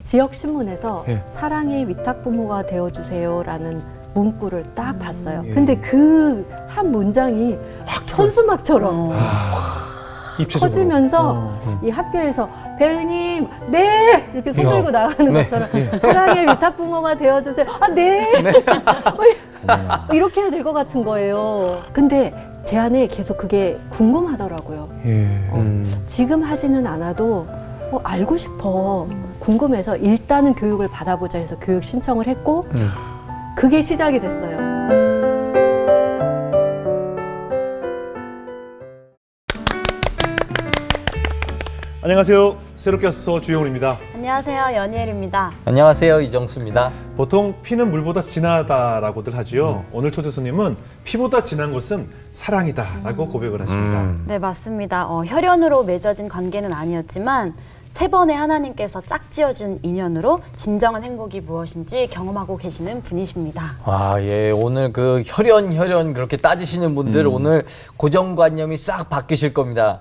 지역 신문에서 예. 사랑의 위탁 부모가 되어주세요라는 문구를 딱 봤어요. 예. 근데 그 한 문장이 확 현수막처럼 입체적으로. 커지면서 이 학교에서 배우님 네 이렇게 손 들고 나가는 네. 것처럼 사랑의 위탁 부모가 되어주세요. 아 네. 이렇게 해야 될 것 같은 거예요. 근데 제 안에 계속 그게 궁금하더라고요. 예. 지금 하지는 않아도 알고 싶어. 궁금해서 일단은 교육을 받아보자 해서 교육 신청을 했고 그게 시작이 됐어요. 안녕하세요. 새롭게 와서 주영훈입니다. 안녕하세요. 연희엘입니다. 안녕하세요, 이정수입니다. 보통 피는 물보다 진하다라고들 하지요. 오늘 초대 손님은 피보다 진한 것은 사랑이다라고 고백을 하십니다. 네, 맞습니다. 혈연으로 맺어진 관계는 아니었지만 세 번의 하나님께서 짝지어준 인연으로 진정한 행복이 무엇인지 경험하고 계시는 분이십니다. 아, 예, 오늘 그 혈연 그렇게 따지시는 분들 오늘 고정관념이 싹 바뀌실 겁니다.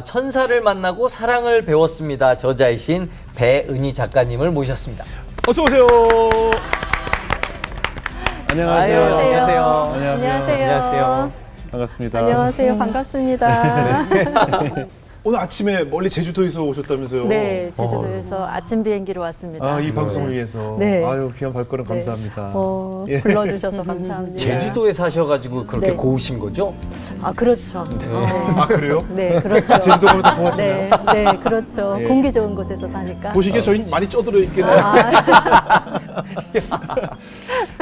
천사를 만나고 사랑을 배웠습니다. 저자이신 배은희 작가님을 모셨습니다. 어서 오세요. 안녕하세요. 안녕하세요. 안녕하세요. 반갑습니다. 안녕하세요. 반갑습니다. 오늘 아침에 멀리 제주도에서 오셨다면서요? 네, 제주도에서 아침 비행기로 왔습니다. 이 방송을 위해서. 네. 아유, 귀한 발걸음 네. 감사합니다. 예. 불러주셔서 감사합니다. 제주도에 사셔가지고 그렇게 네. 고우신 거죠? 아, 그렇죠. 아, 그래요? 네, 그렇죠. 제주도보다 더 고하시나요? 네, 네, 그렇죠. 예. 공기 좋은 곳에서 사니까. 보시기에 저희 많이 쪄들어 있겠네요.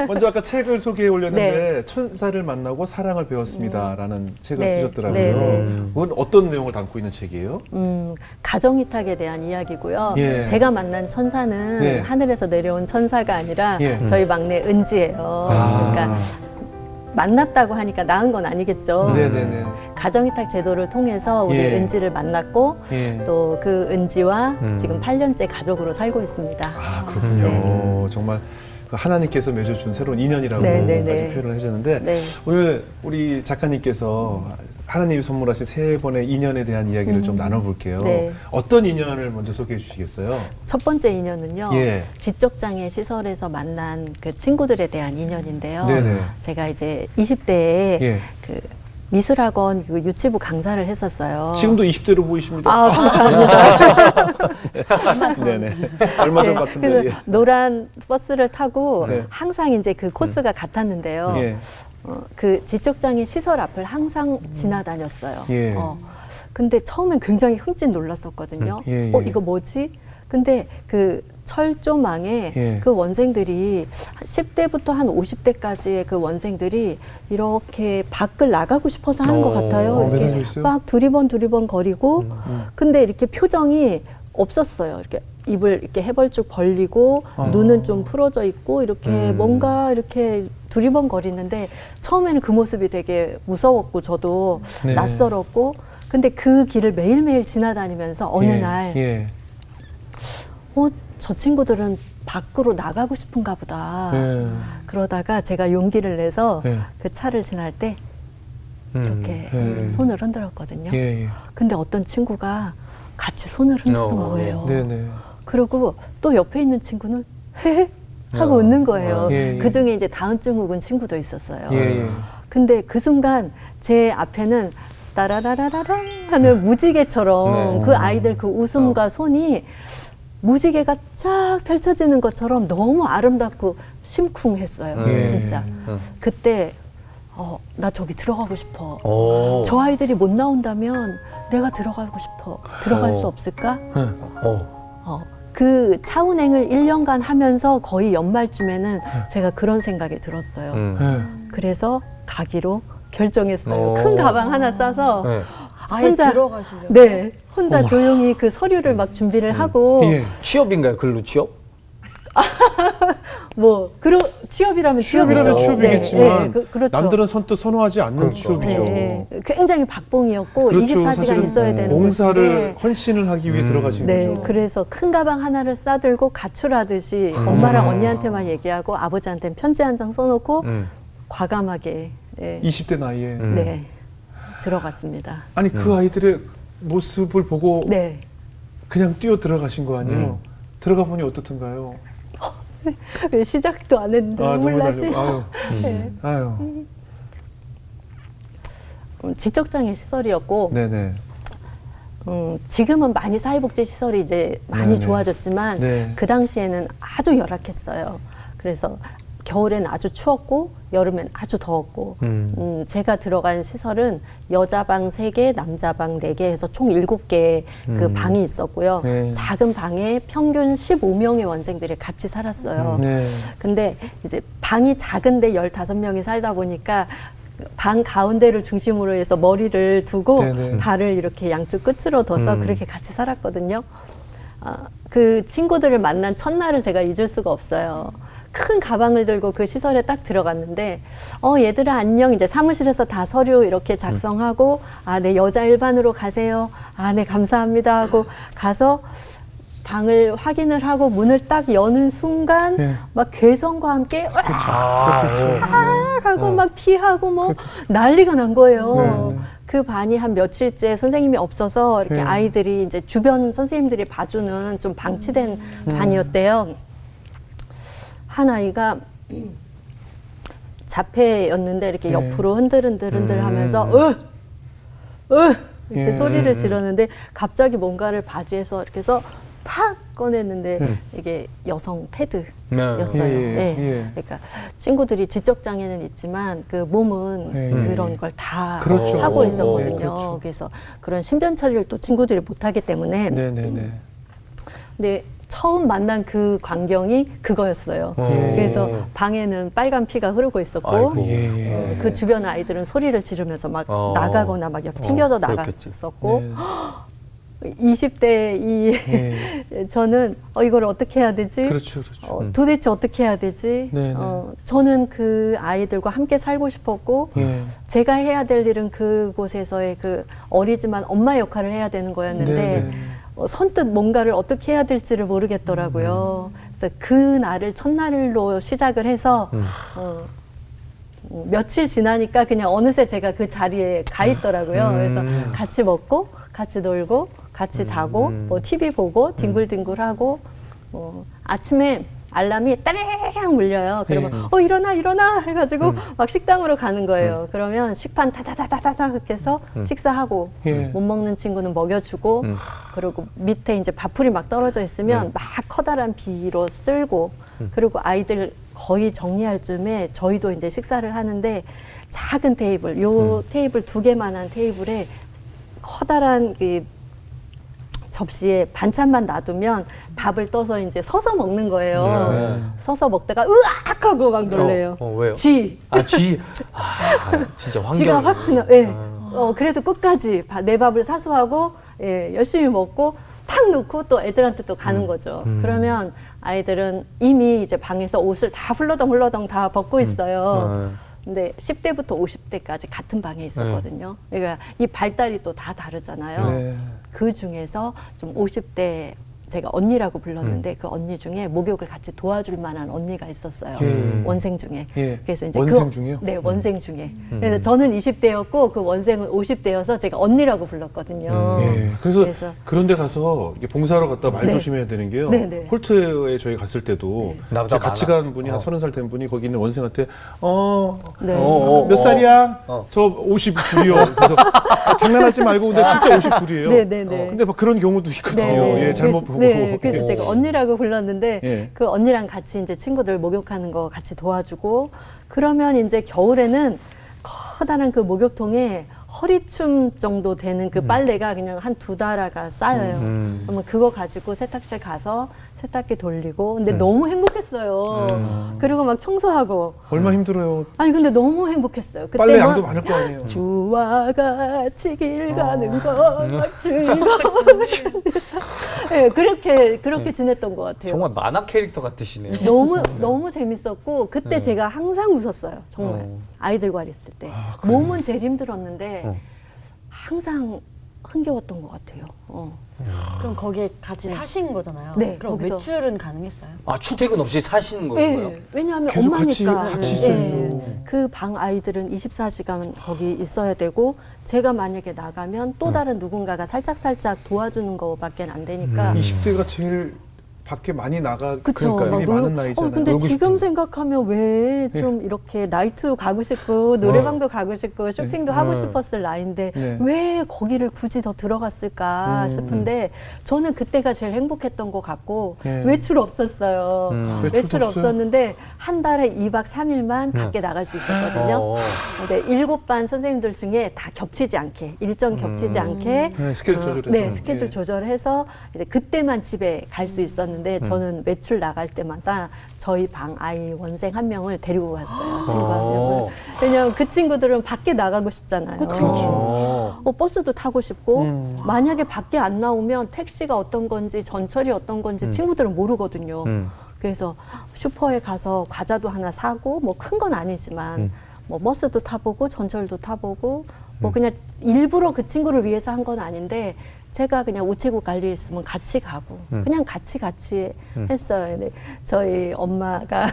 먼저 아까 책을 소개해 올렸는데 천사를 만나고 사랑을 배웠습니다라는 책을 네, 쓰셨더라고요. 네, 네. 그건 어떤 내용을 담고 있는 책이에요? 가정위탁에 대한 이야기고요. 예. 제가 만난 천사는 예. 하늘에서 내려온 천사가 아니라 예. 저희 막내 은지예요. 그러니까 만났다고 하니까 낳은 건 아니겠죠. 네네네. 가정위탁 제도를 통해서 우리 예. 은지를 만났고 예. 또 그 은지와 지금 8년째 가족으로 살고 있습니다. 아, 그렇군요. 정말 하나님께서 맺어준 새로운 인연이라고 네, 네, 네. 표현을 해주셨는데 네. 오늘 우리 작가님께서 하나님이 선물하신 세 번의 인연에 대한 이야기를 좀 나눠볼게요. 네. 어떤 인연을 먼저 소개해 주시겠어요? 첫 번째 인연은요. 예. 지적장애 시설에서 만난 그 친구들에 대한 인연인데요. 네네. 제가 이제 20대에 예. 그 미술학원 그 유치부 강사를 했었어요. 지금도 20대로 보이십니다. 아, 감사합니다. 네네. 얼마 전 네, 같은데. 그래서 예. 노란 버스를 타고 네. 항상 이제 그 코스가 같았는데요. 예. 그 지적장애 시설 앞을 항상 지나다녔어요. 예. 근데 처음엔 굉장히 흠칫 놀랐었거든요. 예, 예. 이거 뭐지? 근데 그 철조망에 예. 그 원생들이 10대부터 한 50대까지의 그 원생들이 이렇게 밖을 나가고 싶어서 하는 것 같아요. 매달려 이렇게 있어요? 막 두리번 거리고 근데 이렇게 표정이 없었어요. 이렇게 입을 이렇게 해벌쭉 벌리고 눈은 좀 풀어져 있고 이렇게 뭔가 이렇게 두리번거리는데 처음에는 그 모습이 되게 무서웠고 저도 네. 낯설었고 근데 그 길을 매일매일 지나다니면서 어느 예. 날 예. 저 친구들은 밖으로 나가고 싶은가 보다. 예. 그러다가 제가 용기를 내서 예. 그 차를 지날 때 이렇게 예. 손을 흔들었거든요. 예. 예. 근데 어떤 친구가 같이 손을 흔드는 거예요. 네네. 그리고 또 옆에 있는 친구는 헤헤 하고 웃는 거예요. 예, 예. 그중에 이제 다운증 은 친구도 있었어요. 예. 예. 근데 그 순간 제 앞에는 따라라라라랑 하는 무지개처럼 네. 그 아이들 그 웃음과 손이 무지개가 쫙 펼쳐지는 것처럼 너무 아름답고 심쿵했어요. 예. 진짜. 그때 나 저기 들어가고 싶어. 오. 저 아이들이 못 나온다면 내가 들어가고 싶어. 들어갈 수 없을까? 그 차운행을 1년간 하면서 거의 연말쯤에는 제가 그런 생각이 들었어요. 예. 그래서 가기로 결정했어요. 오. 큰 가방 하나 싸서 네. 아예 들어가시려고? 네, 혼자 조용히 그 서류를 막 준비를 하고 예. 취업인가요? 근로 취업? 취업이라면 취업이라면 취업이죠. 취업이겠지만 그렇죠. 남들은 선뜻 선호하지 않는 취업이죠. 네, 굉장히 박봉이었고 그렇죠. 24시간 사실은 있어야 되는 봉사를 곳인데 헌신을 하기 위해 들어가신 네, 거죠. 그래서 큰 가방 하나를 싸들고 가출하듯이 엄마랑 언니한테만 얘기하고 아버지한테는 편지 한 장 써놓고 과감하게 20대 나이에. 네, 들어갔습니다. 아니 그 아이들의 모습을 보고 네. 그냥 뛰어 들어가신 거 아니에요? 들어가 보니 어떻던가요? 왜 시작도 안 했는데 너무 눈물 나지? 달려. 아유, 네. 아유. 지적장애 시설이었고 네네. 지금은 많이 사회복지 시설이 이제 많이 네네. 좋아졌지만 네. 그 당시에는 아주 열악했어요. 그래서 겨울에는 아주 추웠고 여름엔 아주 더웠고 제가 들어간 시설은 여자방 3개, 남자방 4개 해서 총 7개의 그 방이 있었고요. 네. 작은 방에 평균 15명의 원생들이 같이 살았어요. 네. 근데 이제 방이 작은데 15명이 살다 보니까 방 가운데를 중심으로 해서 머리를 두고 네네. 발을 이렇게 양쪽 끝으로 둬서 그렇게 같이 살았거든요. 그 친구들을 만난 첫날을 제가 잊을 수가 없어요. 큰 가방을 들고 그 시설에 딱 들어갔는데 얘들아 안녕, 이제 사무실에서 다 서류 이렇게 작성하고 네 여자 일반으로 가세요, 네 감사합니다 하고 가서 방을 확인을 하고 문을 딱 여는 순간 네. 막 괴성과 함께 그렇죠. 하고 막 피하고 뭐 난리가 난 거예요. 네. 그 반이 한 며칠째 선생님이 없어서 이렇게 네. 아이들이 이제 주변 선생님들이 봐주는 좀 방치된 반이었대요. 한 아이가 자폐였는데 이렇게 네. 옆으로 흔들흔들 하면서 이렇게 예, 소리를 지르는데 갑자기 뭔가를 바지에서 이렇게 해서 팍 꺼냈는데 이게 여성 패드였어요. 예, 예. 예. 그러니까 친구들이 지적 장애는 있지만 그 몸은 예, 그런 걸 다 그렇죠. 하고 있었거든요. 그렇죠. 그래서 그런 신변 처리를 또 친구들이 못하기 때문에 네네네. 근데 처음 만난 그 광경이 그거였어요. 예. 그래서 방에는 빨간 피가 흐르고 있었고 아이고. 예, 예. 그 주변 아이들은 소리를 지르면서 막 어. 나가거나 막 옆 튕겨져 그렇겠지. 나갔었고 네. 20대 예. 저는 이걸 어떻게 해야 되지? 그렇죠, 그렇죠. 도대체 어떻게 해야 되지? 네, 네. 저는 그 아이들과 함께 살고 싶었고 예. 제가 해야 될 일은 그곳에서의 그 어리지만 엄마 역할을 해야 되는 거였는데 네, 네. 선뜻 뭔가를 어떻게 해야 될지를 모르겠더라고요. 그래서 그 날을 첫날로 시작을 해서 며칠 지나니까 그냥 어느새 제가 그 자리에 가 있더라고요. 그래서 같이 먹고 같이 놀고 같이 자고 뭐 TV 보고 뒹굴뒹굴하고 아침에 알람이 따르릉 울려요. 그러면 일어나 일어나 해가지고 막 식당으로 가는 거예요. 그러면 식판 다다다다다다 이렇게 해서 식사하고 예. 못 먹는 친구는 먹여주고 그리고 밑에 이제 밥풀이 막 떨어져 있으면 막 커다란 비로 쓸고 그리고 아이들 거의 정리할 쯤에 저희도 이제 식사를 하는데 작은 테이블, 요 테이블 2개만한 테이블에 커다란 그 접시에 반찬만 놔두면 밥을 떠서 이제 서서 먹는 거예요. 네. 서서 먹다가 으악 하고 막 놀래요. 왜요? 쥐. 쥐. 진짜 환경. 쥐가 확 지나. 예. 그래도 끝까지 내 밥을 사수하고 열심히 먹고 탁 놓고 또 애들한테 또 가는 거죠. 그러면 아이들은 이미 이제 방에서 옷을 다 훌러덩 다 벗고 있어요. 근데 10대부터 50대까지 같은 방에 있었거든요. 그러니까 이 발달이 또 다 다르잖아요. 네. 그 중에서 좀 50대 제가 언니라고 불렀는데 그 언니 중에 목욕을 같이 도와줄 만한 언니가 있었어요. 원생 중에. 예. 그래서 이제 원생 중에요? 네, 원생 중에. 그래서 저는 20대였고 그 원생은 50대여서 제가 언니라고 불렀거든요. 예. 그래서 그런데 가서 이게 봉사하러 갔다 말 네. 조심해야 되는 게요. 네, 네. 홀트에 저희 갔을 때도 나보다 이제 같이 많아. 간 분이 한 30살 된 분이 거기 있는 원생한테 네. 몇 살이야? 저 52이요. 그래서 장난하지 말고 근데 진짜 52이에요. 네, 네, 네. 근데 막 그런 경우도 있거든요. 네. 예, 잘못 그래서, 보고. 네, 그래서 제가 언니라고 불렀는데 예. 그 언니랑 같이 이제 친구들 목욕하는 거 같이 도와주고 그러면 이제 겨울에는 커다란 그 목욕통에 허리춤 정도 되는 그 빨래가 그냥 한 2달아가 쌓여요. 그러면 그거 가지고 세탁실 가서 세탁기 돌리고 근데 너무 행복했어요. 그리고 막 청소하고 얼마나 힘들어요. 아니 근데 너무 행복했어요. 빨래 그때만 양도 많을 거 아니에요. 주와 같이 길 가는 것 즐거운 네, 그렇게 지냈던 것 같아요. 정말 만화 캐릭터 같으시네요. 너무 재밌었고 그때 제가 항상 웃었어요. 정말 아이들과 있을 때 몸은 제일 힘들었는데 항상 흥겨웠던 것 같아요. 그럼 거기에 같이 사신 거잖아요. 네, 그럼 거기서. 외출은 가능했어요? 출퇴근 없이 사시는 거예요? 네, 왜냐하면 계속 엄마니까 같이 있어야죠. 그 방 아이들은 24시간 거기 있어야 되고 제가 만약에 나가면 또 다른 누군가가 살짝 도와주는 거밖에 안 되니까 20대가 제일 밖에 많이 나가 그쵸. 그러니까 막 일이 놀러- 많은 나이잖아요. 근데 놀고 지금 싶고. 생각하면 왜 좀 이렇게 나이트도 가고 싶고 노래방도 가고 싶고 쇼핑도 하고 네. 싶었을 나이인데 네. 왜 거기를 굳이 더 들어갔을까 싶은데 저는 그때가 제일 행복했던 것 같고 네. 외출 없었어요. 외출도 외출 없어요? 없었는데 한 달에 2박 3일만 밖에 나갈 수 있었거든요. 근데 7반 선생님들 중에 다 겹치지 않게 일정 겹치지 않게 네, 스케줄 조절해서. 네, 스케줄 예. 조절해서 이제 그때만 집에 갈 수 있었는데 저는 외출 나갈 때마다 저희 방 아이 원생 한 명을 데리고 갔어요. 친구 한 명을. 왜냐면 그 친구들은 밖에 나가고 싶잖아요. 그렇죠. 버스도 타고 싶고 만약에 밖에 안 나오면 택시가 어떤 건지 전철이 어떤 건지 친구들은 모르거든요. 그래서 슈퍼에 가서 과자도 하나 사고 뭐 큰 건 아니지만 뭐 버스도 타보고 전철도 타보고 뭐 그냥 일부러 그 친구를 위해서 한 건 아닌데 제가 그냥 우체국 갈 일 있으면 같이 가고 그냥 같이 했어요. 근데 저희 엄마가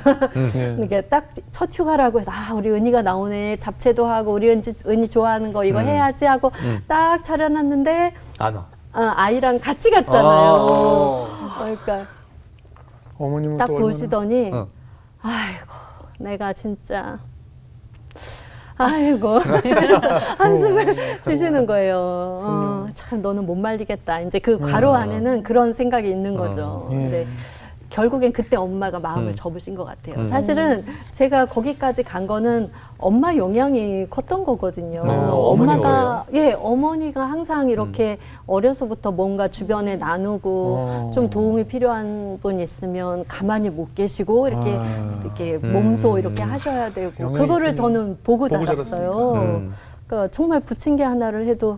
이게 딱 첫 휴가라고 해서 아 우리 은희가 나오네 잡채도 하고 우리 은희 좋아하는 거 이거 해야지 하고 딱 차려놨는데 안 와. 아이랑 같이 갔잖아요. 그러니까 어머님은 딱 또 얼마나- 보시더니 아이고 내가 진짜 아이고 그래서 한숨을 쉬시는 거예요. 참 너는 못 말리겠다. 이제 그 괄호 안에는 그런 생각이 있는 거죠. 근데 결국엔 그때 엄마가 마음을 접으신 것 같아요. 사실은 제가 거기까지 간 거는 엄마 영향이 컸던 거거든요. 엄마가 어머니가 항상 이렇게 어려서부터 뭔가 주변에 나누고 좀 도움이 필요한 분 있으면 가만히 못 계시고 이렇게 몸소 이렇게 하셔야 되고 영향이 그거를 있군요. 저는 보고 보고 자랐어요. 그러니까 정말 부침개 하나를 해도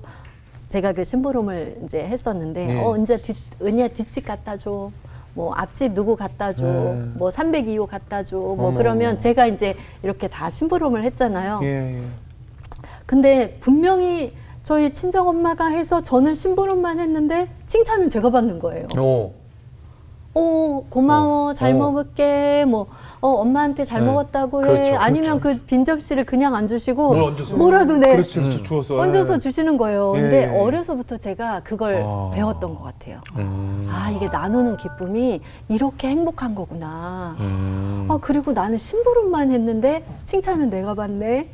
제가 그 심부름을 이제 했었는데 이제 은희야 뒷집 갖다 줘. 뭐 앞집 누구 갖다 줘, 뭐 302호 갖다 줘, 뭐 그러면 제가 이제 이렇게 다 심부름을 했잖아요. 근데 분명히 저희 친정 엄마가 해서 저는 심부름만 했는데 칭찬은 제가 받는 거예요. 고마워, 잘 먹을게, 뭐 엄마한테 잘 먹었다고 해. 그렇죠, 아니면 그 빈 접시를 그냥 안 주시고 뭘 얹어서. 뭐라도 내 그렇지, 그렇지. 주워서. 얹어서 주시는 거예요. 예, 근데 예. 어려서부터 제가 그걸 배웠던 것 같아요. 아, 이게 나누는 기쁨이 이렇게 행복한 거구나. 아, 그리고 나는 심부름만 했는데 칭찬은 내가 받네.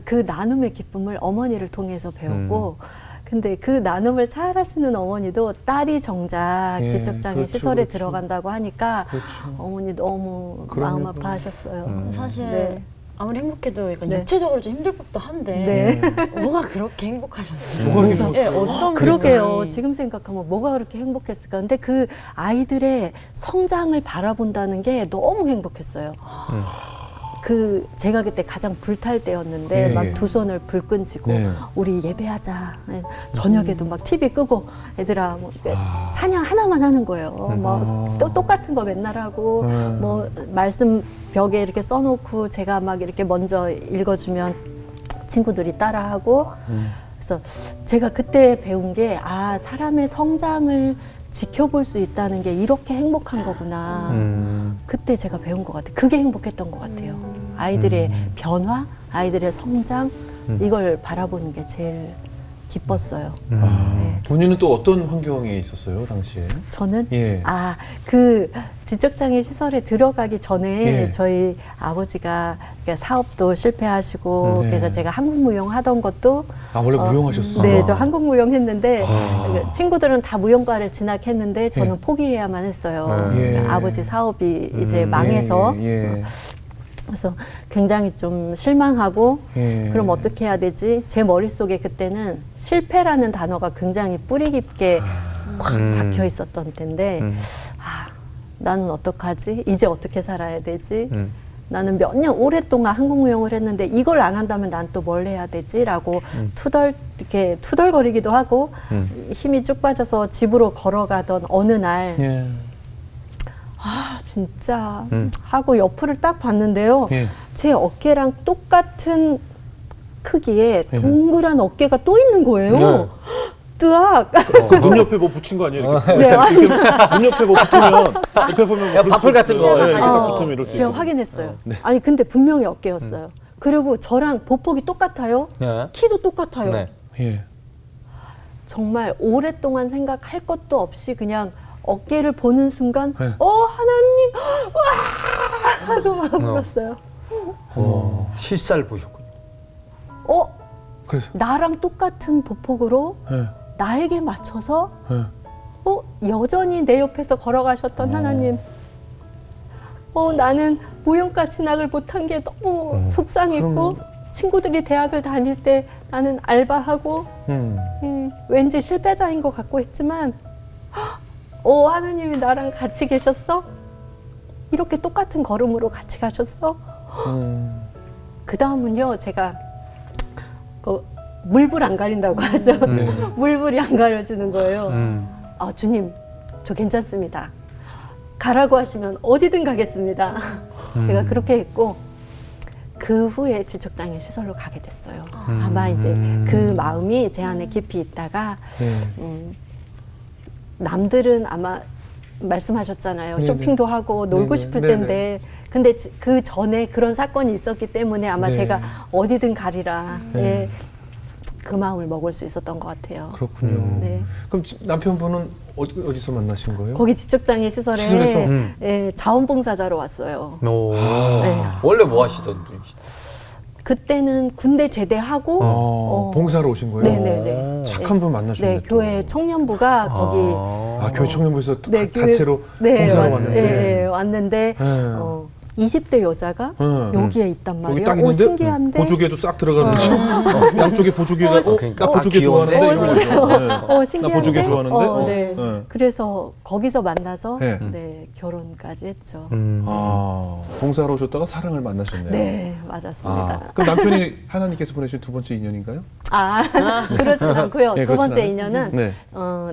그 나눔의 기쁨을 어머니를 통해서 배웠고, 근데 그 나눔을 잘 하시는 어머니도 딸이 정작 예, 지적장애 그렇죠, 시설에 그렇죠. 들어간다고 하니까 그렇죠. 어머니 너무 그럼요, 마음 아파하셨어요. 사실 네. 아무리 행복해도 약간 네. 육체적으로 좀 힘들 법도 한데 네. 뭐가 그렇게 행복하셨어요? 뭐가 그렇게 예, 좋았어요? 어떤 그러게요. 부분이? 지금 생각하면 뭐가 그렇게 행복했을까. 근데 그 아이들의 성장을 바라본다는 게 너무 행복했어요. 제가 그때 가장 불탈 때였는데 예, 막 예. 두 손을 불끈 쥐고 네. 우리 예배하자. 네. 저녁에도 막 TV 끄고 애들아 뭐 찬양 하나만 하는 거예요. 뭐 또 똑같은 거 맨날 하고 뭐 말씀 벽에 이렇게 써놓고 제가 막 이렇게 먼저 읽어주면 친구들이 따라하고 그래서 제가 그때 배운 게 사람의 성장을 지켜볼 수 있다는 게 이렇게 행복한 거구나. 그때 제가 배운 것 같아요. 그게 행복했던 것 같아요. 아이들의 변화, 아이들의 성장, 이걸 바라보는 게 제일 기뻤어요. 네. 본인은 또 어떤 환경에 있었어요, 당시에? 저는 예. 그 지적장애 시설에 들어가기 전에 예. 저희 아버지가 사업도 실패하시고 네. 그래서 제가 한국무용 하던 것도 원래 무용하셨어요? 네, 저 한국무용 했는데 친구들은 다 무용과를 진학했는데 저는 예. 포기해야만 했어요. 예. 그러니까 아버지 사업이 이제 망해서 예. 그래서 굉장히 좀 실망하고 예. 그럼 어떻게 해야 되지? 제 머릿속에 그때는 실패라는 단어가 굉장히 뿌리 깊게 꽉 박혀 있었던 때인데 나는 어떡하지? 이제 어떻게 살아야 되지? 나는 몇 년 오랫동안 한국무용을 했는데 이걸 안 한다면 난 또 뭘 해야 되지?라고 이렇게 투덜거리기도 하고 힘이 쭉 빠져서 집으로 걸어가던 어느 날 예. 진짜 하고 옆을 딱 봤는데요. 예. 제 어깨랑 똑같은 크기의 동그란 어깨가 또 있는 거예요. 네. 뜨악. 눈 옆에 뭐 붙인 거 아니에요? 이렇게. 네, 이렇게 눈 옆에 뭐 붙으면 옆에 보면 뭐 바풀 같은 거. 예, 이렇게 딱 붙으면 이럴 수 제가 있고. 확인했어요. 아니 근데 분명히 어깨였어요. 그리고 저랑 보폭이 똑같아요. 네. 키도 똑같아요. 네. 예. 정말 오랫동안 생각할 것도 없이 그냥 어깨를 보는 순간 네. 하나님 와 하고 막 울었어요. 실사를 보셨군요. 그래서 나랑 똑같은 보폭으로 네. 나에게 맞춰서 네. 여전히 내 옆에서 걸어가셨던 하나님. 나는 모형가 진학을 못한 게 너무 속상했고 친구들이 대학을 다닐 때 나는 알바하고 왠지 실패자인 것 같고 했지만 하나님이 나랑 같이 계셨어? 이렇게 똑같은 걸음으로 같이 가셨어? 그 다음은요, 제가 물불 안 가린다고 하죠. 물불이 안 가려지는 거예요. 주님, 저 괜찮습니다. 가라고 하시면 어디든 가겠습니다. 제가 그렇게 했고, 그 후에 지적장애 시설로 가게 됐어요. 아마 이제 그 마음이 제 안에 깊이 있다가, 남들은 아마 말씀하셨잖아요. 네네. 쇼핑도 하고 놀고 네네. 싶을 네네. 텐데, 근데 그 전에 그런 사건이 있었기 때문에 아마 네. 제가 어디든 가리라. 네. 예, 그 마음을 먹을 수 있었던 것 같아요. 그렇군요. 네. 그럼 남편분은 어디서 만나신 거예요? 거기 지적장애 시설에 시설에서? 예, 자원봉사자로 왔어요. 오. 네. 원래 뭐 하시던 분이시죠? 그때는 군대 제대하고 봉사로 오신 거예요? 네네네. 착한 분 만나셨네. 네, 또. 교회 청년부가 거기 교회 청년부에서 네, 단체로 네, 봉사로 왔- 왔는데. 네, 왔는데 네. 20대 여자가 여기에 있단 여기 말이에요. 딱 있는데 신기한데. 보조개도 싹 들어가면서 양쪽에 보조개가 그러니까 나 보조개 귀여운데? 좋아하는데 이런 거죠. 네. 신기한데. 나 보조개 좋아하는데. 네. 네. 그래서 거기서 만나서 네. 네, 결혼까지 했죠. 봉사로 오셨다가 사랑을 만나셨네요. 네, 맞았습니다. 그럼 남편이 하나님께서 보내신 두 번째 인연인가요? 그렇진 않고요. 네, 두 번째 그렇진 인연은 네.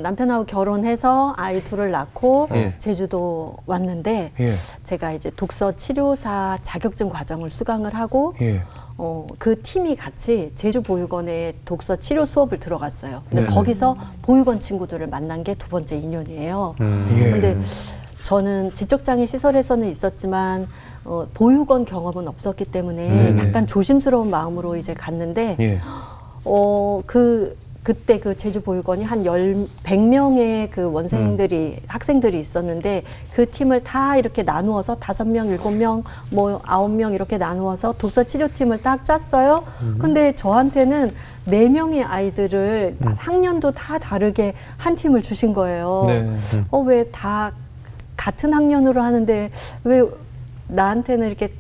남편하고 결혼해서 아이 둘을 낳고 예. 제주도 왔는데 예. 제가 이제 독서 치료사 자격증 과정을 수강을 하고 예. 그 팀이 같이 제주 보육원에 독서 치료 수업을 들어갔어요. 근데 네네. 거기서 보육원 친구들을 만난 게 두 번째 인연이에요. 예. 근데 저는 지적장애 시설에서는 있었지만 보육원 경험은 없었기 때문에 네네. 약간 조심스러운 마음으로 이제 갔는데 예. 그때 그 제주 보육원이 한 100명의 그 원생들이 학생들이 있었는데 그 팀을 다 이렇게 나누어서 5명, 7명, 뭐 9명 이렇게 나누어서 독서 치료팀을 딱 짰어요. 근데 저한테는 4명의 아이들을 학년도 다 다르게 한 팀을 주신 거예요. 네. 왜 다 같은 학년으로 하는데 왜 나한테는 이렇게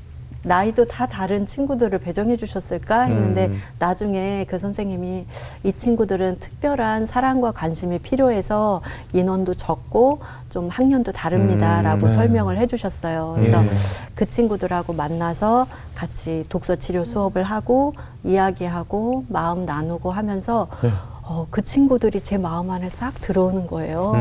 나이도 다 다른 친구들을 배정해 주셨을까 했는데 나중에 그 선생님이 이 친구들은 특별한 사랑과 관심이 필요해서 인원도 적고 좀 학년도 다릅니다라고 네. 설명을 해 주셨어요. 그래서 예. 그 친구들하고 만나서 같이 독서 치료 수업을 하고 이야기하고 마음 나누고 하면서 네. 그 친구들이 제 마음 안에 싹 들어오는 거예요.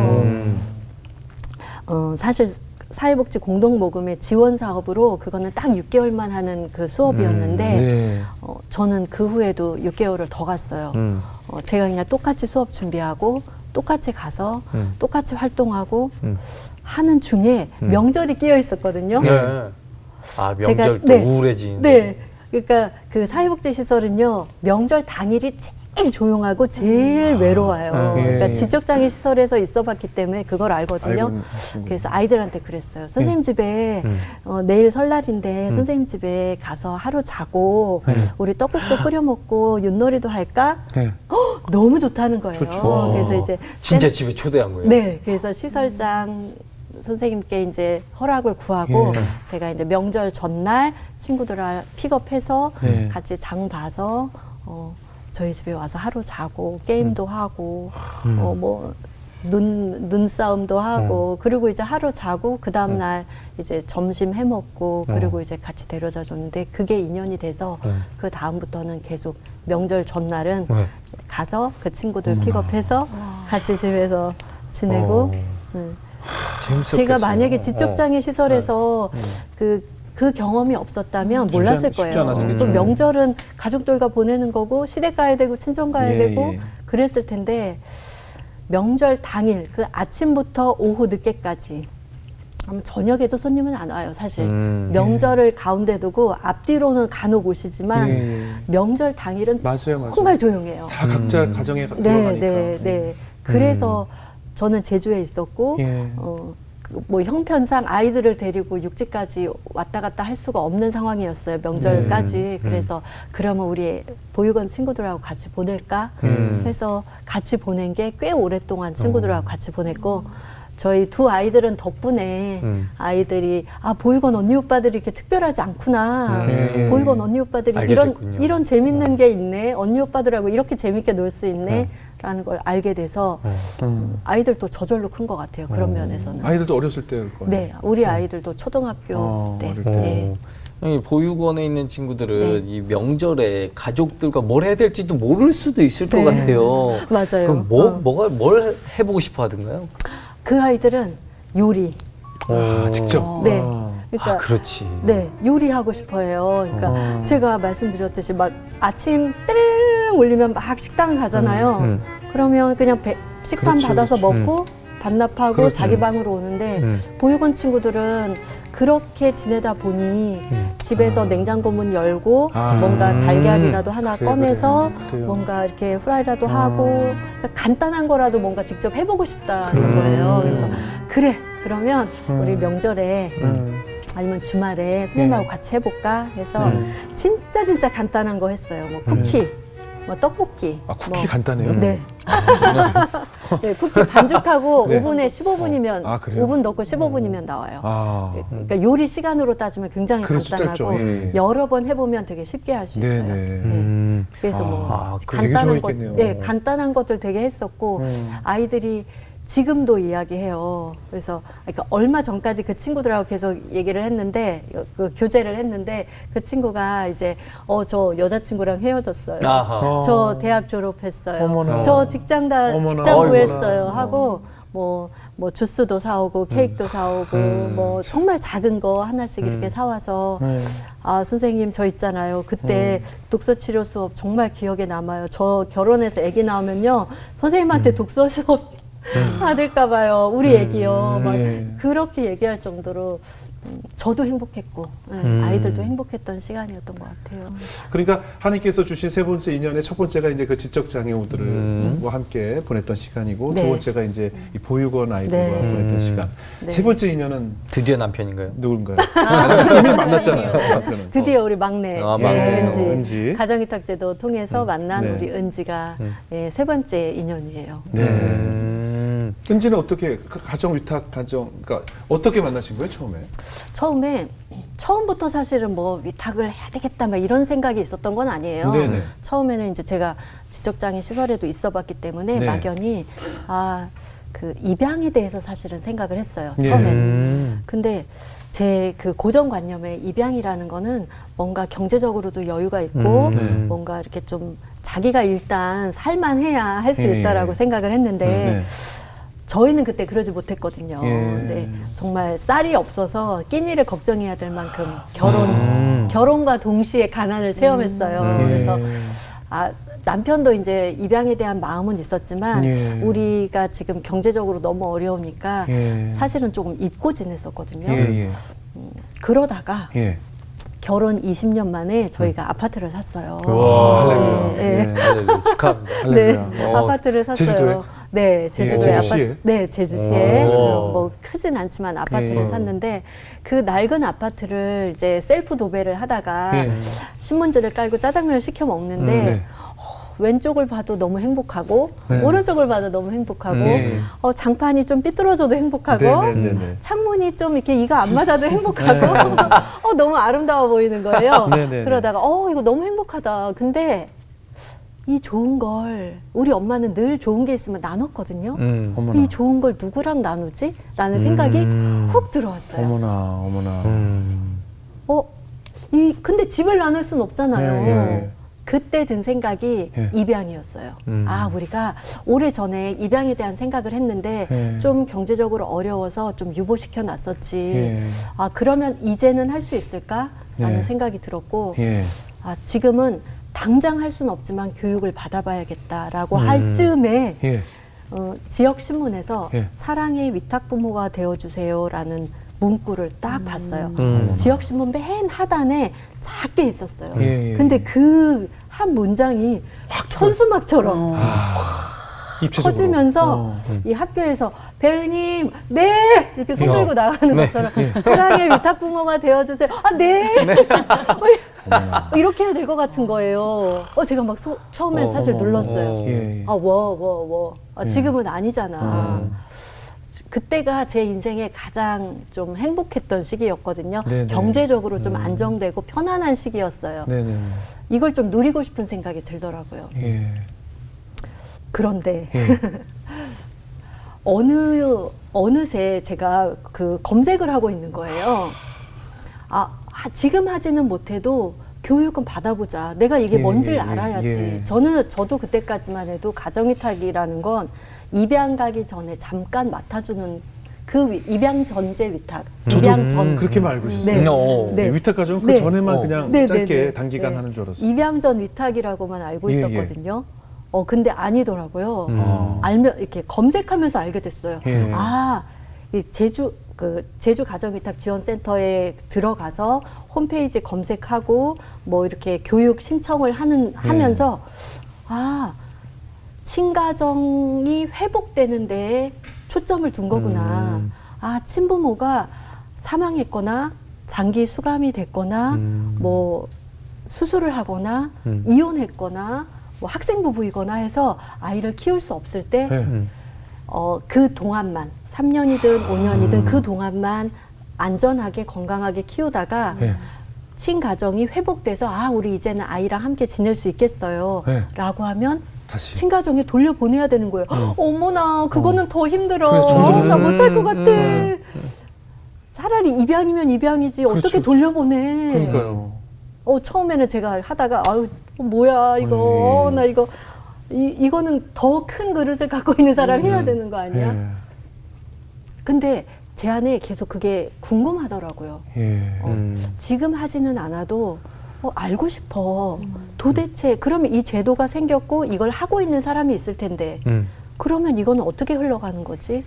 사실 사회복지 공동모금의 지원 사업으로 그거는 딱 6개월만 하는 그 수업이었는데 네. 저는 그 후에도 6개월을 더 갔어요. 제가 그냥 똑같이 수업 준비하고 똑같이 가서 똑같이 활동하고 하는 중에 명절이 끼어 있었거든요. 네. 명절 또 네. 우울해지는데. 네. 그러니까 그 사회복지 시설은요 명절 당일이 제일 조용하고 제일 외로워요. 예. 그러니까 지적장애 시설에서 있어봤기 때문에 그걸 알거든요. 알고 있습니다. 그래서 아이들한테 그랬어요. 선생님 집에 내일 설날인데 선생님 집에 가서 하루 자고 우리 떡국도 끓여 먹고 윷놀이도 할까? 네. 너무 좋다는 거예요. 좋죠. 그래서 이제 진짜 집에 초대한 거예요? 네, 그래서 시설장 선생님께 이제 허락을 구하고 예. 제가 이제 명절 전날 친구들을 픽업해서 네. 같이 장 봐서 저희 집에 와서 하루 자고 게임도 하고 뭐 눈싸움도 하고 그리고 이제 하루 자고 그 다음 날 이제 점심 해 먹고 그리고 이제 같이 데려다 줬는데 그게 인연이 돼서 그 다음부터는 계속 명절 전날은 이제 가서 그 친구들 픽업해서 같이 집에서 지내고 재밌었겠어요. 제가 만약에 지적장애 시설에서 그 경험이 없었다면 몰랐을 쉽지 거예요. 않았겠죠. 또 명절은 가족들과 보내는 거고 시댁 가야 되고 친정 가야 예, 되고 예. 그랬을 텐데 명절 당일 그 아침부터 오후 늦게까지 아마 저녁에도 손님은 안 와요 사실 명절을 가운데 두고 앞뒤로는 간혹 오시지만 예. 명절 당일은 맞아요. 정말 조용해요. 다 각자 가정에 네, 들어가니까. 네, 네. 그래서 저는 제주에 있었고 예. 뭐 형편상 아이들을 데리고 육지까지 왔다 갔다 할 수가 없는 상황이었어요. 명절까지. 그래서 그러면 우리 보육원 친구들하고 같이 보낼까 해서 같이 보낸 게 꽤 오랫동안 친구들하고 같이 보냈고 저희 두 아이들은 덕분에 아이들이 보육원 언니 오빠들이 이렇게 특별하지 않구나. 보육원 언니 오빠들이 알게 됐군요. 이런 재밌는 게 있네. 언니 오빠들하고 이렇게 재밌게 놀 수 있네. 라는 걸 알게 돼서 아이들도 저절로 큰 것 같아요. 그런 면에서는. 아이들도 어렸을 때일 거예요. 네, 우리 아이들도 초등학교 때. 어릴 때. 네. 이 보육원에 있는 친구들은 네. 이 명절에 가족들과 뭘 해야 될지도 모를 수도 있을 것 같아요. 맞아요. 그럼 뭘 해보고 싶어 하던가요? 그 아이들은 요리. 직접. 네. 그러니까 그렇지. 네, 요리하고 싶어 해요. 그러니까 제가 말씀드렸듯이 막 아침 띠르르 울리면 막 식당 가잖아요. 그러면 그냥 식판 그렇죠, 받아서 그렇죠. 먹고 반납하고 그렇죠. 자기 방으로 오는데 보육원 친구들은 그렇게 지내다 보니 집에서 냉장고 문 열고 뭔가 달걀이라도 하나 그래요, 꺼내서 그래요. 뭔가 이렇게 후라이라도 하고 그러니까 간단한 거라도 뭔가 직접 해보고 싶다는 거예요. 그래서 그래 그러면 우리 명절에 아니면 주말에 선생님하고 같이 해볼까 해서 진짜 간단한 거 했어요. 뭐 쿠키, 뭐 떡볶이. 쿠키 뭐. 간단해요? 네. 네, 쿠키 반죽하고 네. 오븐에 15분이면 그래요? 5분 넣고 15분이면 나와요. 그러니까 요리 시간으로 따지면 굉장히 그렇죠, 간단하고 짧죠. 예. 여러 번 해보면 되게 쉽게 할 수 있어요. 네네. 그래서 뭐 되게 간단한 것, 좋아했겠네요. 네, 간단한 것들 되게 했었고 아이들이 지금도 이야기해요. 그래서 그러니까 얼마 전까지 그 친구들하고 계속 얘기를 했는데 그 교제를 했는데 그 친구가 이제 저 여자친구랑 헤어졌어요. 아하. 저 대학 졸업했어요. 어머나. 저 직장 어머나. 구했어요. 어머나. 하고 뭐 주스도 사오고 케이크도 사오고 뭐 정말 작은 거 하나씩 이렇게 사와서 선생님 저 있잖아요. 그때 독서 치료 수업 정말 기억에 남아요. 저 결혼해서 아기 나오면요 선생님한테 독서 수업 받을까 봐요. 우리 애기요. 막 예. 그렇게 얘기할 정도로 저도 행복했고 아이들도 행복했던 시간이었던 것 같아요. 그러니까 하나님께서 주신 세 번째 인연의 첫 번째가 이제 그 지적 장애우들을 뭐 함께 보냈던 시간이고 네. 두 번째가 이제 이 보육원 아이들과 네. 보냈던 시간. 네. 세 번째 인연은 드디어 남편인가요? 누군가요? 이미 만났잖아요. 남편은. 드디어 우리 막내, 막내. 은지. 가정위탁제도 통해서 만난 네. 우리 은지가 세 번째 인연이에요. 네. 은지는 어떻게 가정 위탁 그러니까 어떻게 만나신 거예요 처음에? 처음부터 사실은 뭐 위탁을 해야 되겠다 막 이런 생각이 있었던 건 아니에요. 네네. 처음에는 이제 제가 지적장애 시설에도 있어봤기 때문에 네. 막연히 그 입양에 대해서 사실은 생각을 했어요. 네. 처음에는. 근데 제 그 고정관념에 입양이라는 거는 뭔가 경제적으로도 여유가 있고 네. 뭔가 이렇게 좀 자기가 일단 살만해야 할 수 예, 있다라고 예. 생각을 했는데 네. 저희는 그때 그러지 못했거든요. 예. 근데 정말 쌀이 없어서 끼니를 걱정해야 될 만큼 결혼과 동시에 가난을 체험했어요. 그래서 남편도 이제 입양에 대한 마음은 있었지만 예. 우리가 지금 경제적으로 너무 어려우니까 예. 사실은 조금 잊고 지냈었거든요. 예. 그러다가 예. 결혼 20년 만에 저희가 아파트를 샀어요. 와, 할렐루야. 네, 네. 네, 축하합니다. 네, 할렐루야. 아파트를 샀어요. 제주도에? 네, 제주도에 예, 제주시에? 아파트. 네, 제주시에. 오. 뭐 크진 않지만 아파트를 예. 샀는데 그 낡은 아파트를 이제 셀프 도배를 하다가 예. 신문지를 깔고 짜장면을 시켜 먹는데 네. 왼쪽을 봐도 너무 행복하고 네. 오른쪽을 봐도 너무 행복하고 네. 장판이 좀 삐뚤어져도 행복하고 네. 창문이 좀 이렇게 이가 안 맞아도 행복하고 너무 아름다워 보이는 거예요. 네. 그러다가 이거 너무 행복하다. 근데 이 좋은 걸 우리 엄마는 늘 좋은 게 있으면 나눴거든요. 어머나. 이 좋은 걸 누구랑 나누지? 라는 생각이 훅 들어왔어요. 어머나. 근데 집을 나눌 순 없잖아요. 예. 그때 든 생각이 예. 입양이었어요. 우리가 오래전에 입양에 대한 생각을 했는데 예. 좀 경제적으로 어려워서 좀 유보시켜 놨었지. 예. 그러면 이제는 할 수 있을까? 라는 예. 생각이 들었고 예. 지금은 당장 할 수는 없지만 교육을 받아봐야겠다라고 할 즈음에 예. 지역 신문에서 예. 사랑의 위탁 부모가 되어주세요라는 문구를 딱 봤어요. 지역 신문 맨 하단에 작게 있었어요. 예. 근데 그 한 문장이 천수막처럼 입체적으로. 커지면서 이 학교에서 배은님 네 이렇게 손 들고 나가는 네. 것처럼 사랑의 위탁 부모가 되어주세요. 아 네. 이렇게 해야 될 것 같은 거예요. 제가 막 처음에 사실 눌렀어요. 예. 지금은 아니잖아. 그때가 제 인생에 가장 좀 행복했던 시기였거든요. 네네. 경제적으로 좀 안정되고 편안한 시기였어요. 네네. 이걸 좀 누리고 싶은 생각이 들더라고요. 예. 그런데 예. 어느새 제가 그 검색을 하고 있는 거예요. 지금 하지는 못해도 교육은 받아보자. 내가 이게 예, 뭔지를 예, 알아야지. 예. 저도 그때까지만 해도 가정위탁이라는 건 입양 가기 전에 잠깐 맡아주는 그 입양 전제 위탁. 입양 전. 그렇게만 알고 있었어요. 네. 네. 위탁 가정은 그 네. 전에만 그냥 네, 짧게 네, 네. 단기간 네. 하는 줄 알았어요. 입양 전 위탁이라고만 알고 예, 예. 있었거든요. 근데 아니더라고요. 음. 알면 이렇게 검색하면서 알게 됐어요. 예. 이 제주 가정위탁지원센터에 들어가서 홈페이지 검색하고 뭐 이렇게 교육 신청을 하면서 친가정이 회복되는 데에 초점을 둔 거구나. 친부모가 사망했거나 장기 수감이 됐거나 뭐 수술을 하거나 이혼했거나 뭐 학생 부부이거나 해서 아이를 키울 수 없을 때 그 동안만 3년이든 5년이든 그 동안만 안전하게 건강하게 키우다가 친가정이 회복돼서 우리 이제는 아이랑 함께 지낼 수 있겠어요 라고 하면 다시. 친가정에 돌려보내야 되는 거예요. 어머나 그거는 더 힘들어. 그래, 좀 힘들어. 나 못할 것 같아. 차라리 입양이면 입양이지 어떻게 그렇죠. 돌려보내. 그러니까요. 처음에는 제가 하다가 뭐야 이거 나 이거는 더 큰 그릇을 갖고 있는 사람이 해야 되는 거 아니야? 예. 근데 제 안에 계속 그게 궁금하더라고요. 예. 지금 하지는 않아도 알고 싶어. 도대체 그러면 이 제도가 생겼고 이걸 하고 있는 사람이 있을 텐데 그러면 이거는 어떻게 흘러가는 거지?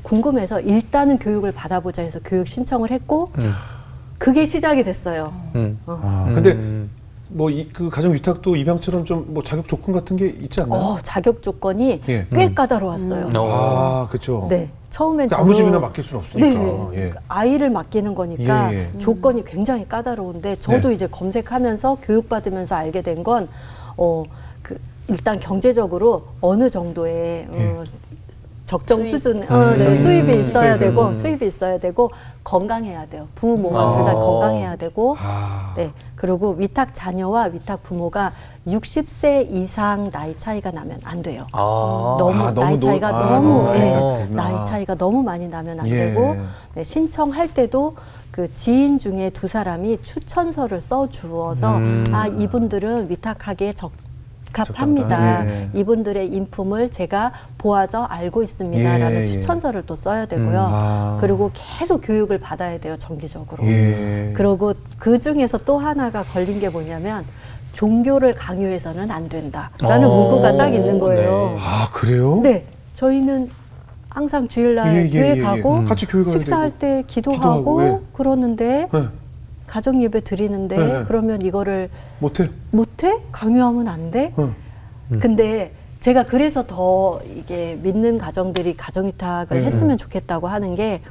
궁금해서 일단은 교육을 받아보자 해서 교육 신청을 했고 그게 시작이 됐어요. 근데 뭐 그 가정 위탁도 입양처럼 좀 뭐 자격 조건 같은 게 있지 않나요? 자격 조건이 예. 꽤 까다로웠어요. 그렇죠. 네, 처음엔 그러니까 아무 저도- 집이나 맡길 수는 없으니까. 네, 예. 아이를 맡기는 거니까 예, 예. 조건이 굉장히 까다로운데 저도 네. 이제 검색하면서 교육받으면서 알게 된 건 일단 경제적으로 어느 정도의 적정 수준 수입이 있어야 되고 수입이 있어야 되고 건강해야 돼요. 부모가 둘 다 건강해야 되고 네. 그리고 위탁 자녀와 위탁 부모가 60세 이상 나이 차이가 나면 안 돼요. 나이 차이가 나이 차이가 너무 많이 나면 안 되고 신청할 때도 그 지인 중에 2사람이 추천서를 써 주어서 이분들은 위탁하기에 적합합니다. 이분들의 인품을 제가 보아서 알고 있습니다라는 추천서를 또 써야 되고요. 그리고 계속 교육을 받아야 돼요, 정기적으로. 그리고 그 중에서 또 하나가 걸린 게 뭐냐면 종교를 강요해서는 안 된다라는 문구가 딱 있는 거예요. 그래요? 네, 저희는 항상 주일날 교회 가고 같이 교회 가야 식사할 되고. 때 기도하고 그러는데 네. 가정 예배 드리는데 그러면 이거를 못해? 강요하면 안 돼? 근데 제가 그래서 더 이게 믿는 가정들이 가정위탁을 했으면 좋겠다고 하는 게